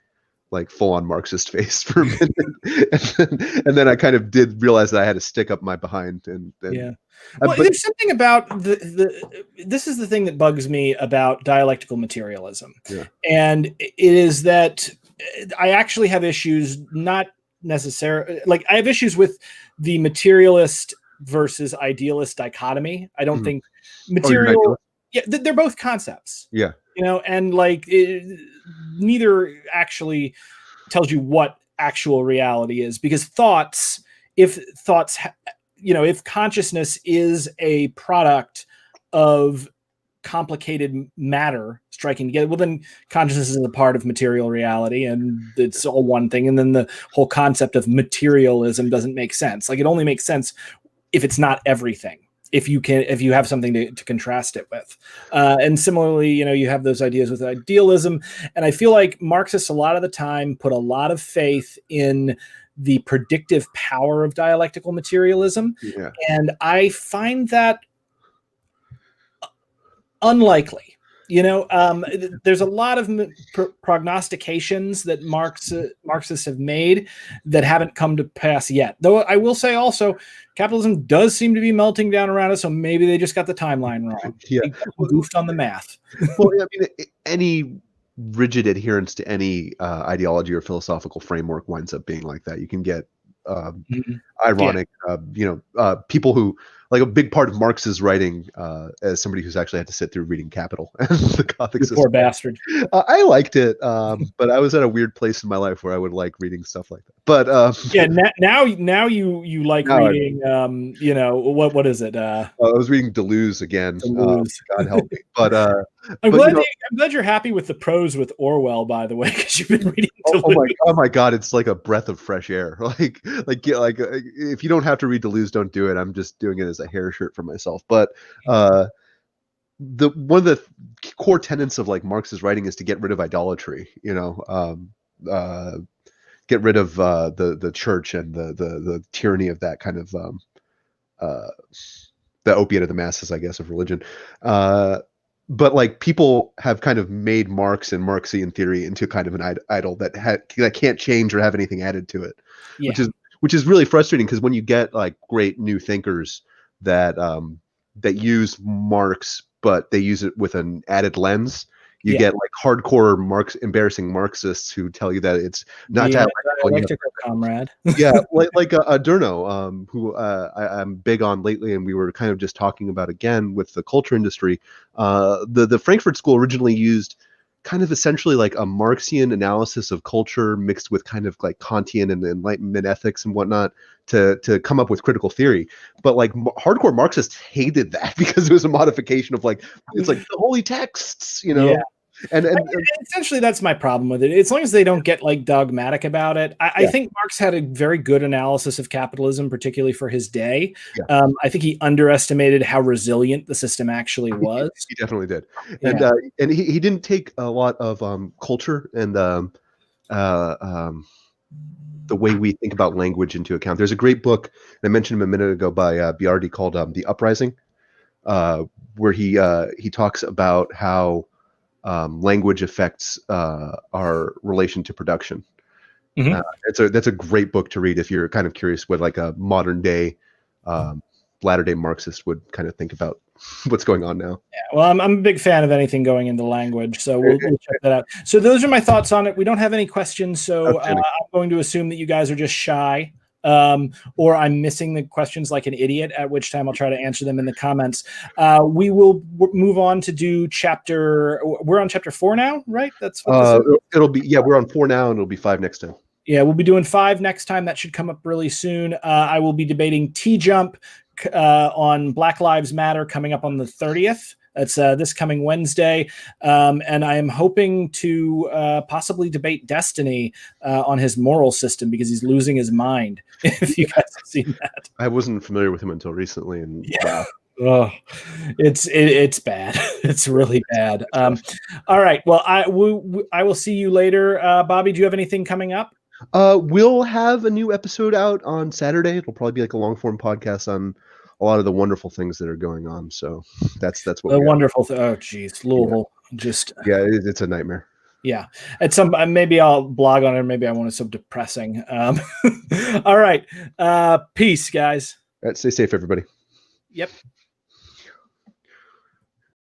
Speaker 1: like full on Marxist face for a minute, and then I kind of did realize that I had to stick up my behind. And
Speaker 2: Yeah. Well,
Speaker 1: but
Speaker 2: there's something about this is the thing that bugs me about dialectical materialism.
Speaker 1: yeah,
Speaker 2: And it is that I actually have issues, not necessarily like I have issues with the materialist versus idealist dichotomy. I don't think
Speaker 1: oh, you're not
Speaker 2: material, yeah, they're both concepts,
Speaker 1: yeah,
Speaker 2: you know, and like neither actually tells you what actual reality is, because thoughts, if thoughts, you know, if consciousness is a product of complicated matter striking together, well, then consciousness is a part of material reality and it's all one thing. And then the whole concept of materialism doesn't make sense. Like, it only makes sense if it's not everything, if you have something to contrast it with. And similarly, you know, you have those ideas with idealism. And I feel like Marxists a lot of the time put a lot of faith in the predictive power of dialectical materialism.
Speaker 1: yeah.
Speaker 2: And I find that unlikely. You know, there's a lot of prognostications that Marxists have made that haven't come to pass yet. Though I will say also, capitalism does seem to be melting down around us, so maybe they just got the timeline wrong.
Speaker 1: Yeah.
Speaker 2: They goofed on the math.
Speaker 1: Well, I mean, any rigid adherence to any ideology or philosophical framework winds up being like that. You can get ironic, people who, like, a big part of Marx's writing, as somebody who's actually had to sit through reading Capital and the Gothic system.
Speaker 2: Poor bastard.
Speaker 1: I liked it, but I was at a weird place in my life where I would like reading stuff like that. But
Speaker 2: yeah, now you like reading, you know, what is it?
Speaker 1: I was reading Deleuze again.
Speaker 2: Deleuze.
Speaker 1: God help me. But
Speaker 2: I'm glad you're happy with the prose with Orwell, by the way, because you've been reading Deleuze.
Speaker 1: Oh my God, it's like a breath of fresh air. Like if you don't have to read Deleuze, don't do it. I'm just doing it as a hair shirt for myself. But one of the core tenets of like Marx's writing is to get rid of idolatry. You know, get rid of the church and the tyranny of that kind of the opiate of the masses, I guess, of religion. But like, people have kind of made Marx and Marxian theory into kind of an idol that can't change or have anything added to it, which is really frustrating, because when you get like great new thinkers that use Marx, but they use it with an added lens, you get like hardcore embarrassing Marxists who tell you that it's not to have
Speaker 2: electrical comrade.
Speaker 1: Yeah, like Adorno, who I'm big on lately, and we were kind of just talking about again with the culture industry. The Frankfurt School originally used kind of essentially like a Marxian analysis of culture mixed with kind of like Kantian and Enlightenment ethics and whatnot to come up with critical theory. But like hardcore Marxists hated that because it was a modification of like, it's like the holy texts, you know.
Speaker 2: Yeah.
Speaker 1: And
Speaker 2: essentially that's my problem with it. As long as they don't get like dogmatic about it. I think Marx had a very good analysis of capitalism, particularly for his day.
Speaker 1: Yeah.
Speaker 2: I think he underestimated how resilient the system actually was.
Speaker 1: He definitely did.
Speaker 2: Yeah.
Speaker 1: And he didn't take a lot of culture and the way we think about language into account. There's a great book, I mentioned him a minute ago, by Biardi, called The Uprising, where he talks about how language affects our relation to production. That's a great book to read if you're kind of curious what like a modern day latter day Marxist would kind of think about what's going on now.
Speaker 2: Yeah, well, I'm a big fan of anything going into language, so we'll check that out. So those are my thoughts on it. We don't have any questions, so I'm going to assume that you guys are just shy. Or I'm missing the questions like an idiot, at which time I'll try to answer them in the comments. We will move on to do we're on chapter 4 now, right? That's what
Speaker 1: it'll be. Yeah, we're on 4 now, and it'll be 5 next time.
Speaker 2: Yeah, we'll be doing 5 next time. That should come up really soon. I will be debating T-Jump on Black Lives Matter coming up on the 30th. That's this coming Wednesday. And I am hoping to possibly debate Destiny on his moral system, because he's losing his mind. If you guys have seen that.
Speaker 1: I wasn't familiar with him until recently. And
Speaker 2: yeah. Oh, it's bad. It's really bad. All right. Well, I will see you later. Bobby, do you have anything coming up?
Speaker 1: We'll have a new episode out on Saturday. It'll probably be like a long form podcast on a lot of the wonderful things that are going on. So that's what
Speaker 2: the wonderful. Oh, geez, Louisville, just
Speaker 1: it's a nightmare.
Speaker 2: Yeah, at some maybe I'll blog on it. Maybe I want it so depressing. All right, peace, guys.
Speaker 1: All right, stay safe, everybody.
Speaker 2: Yep.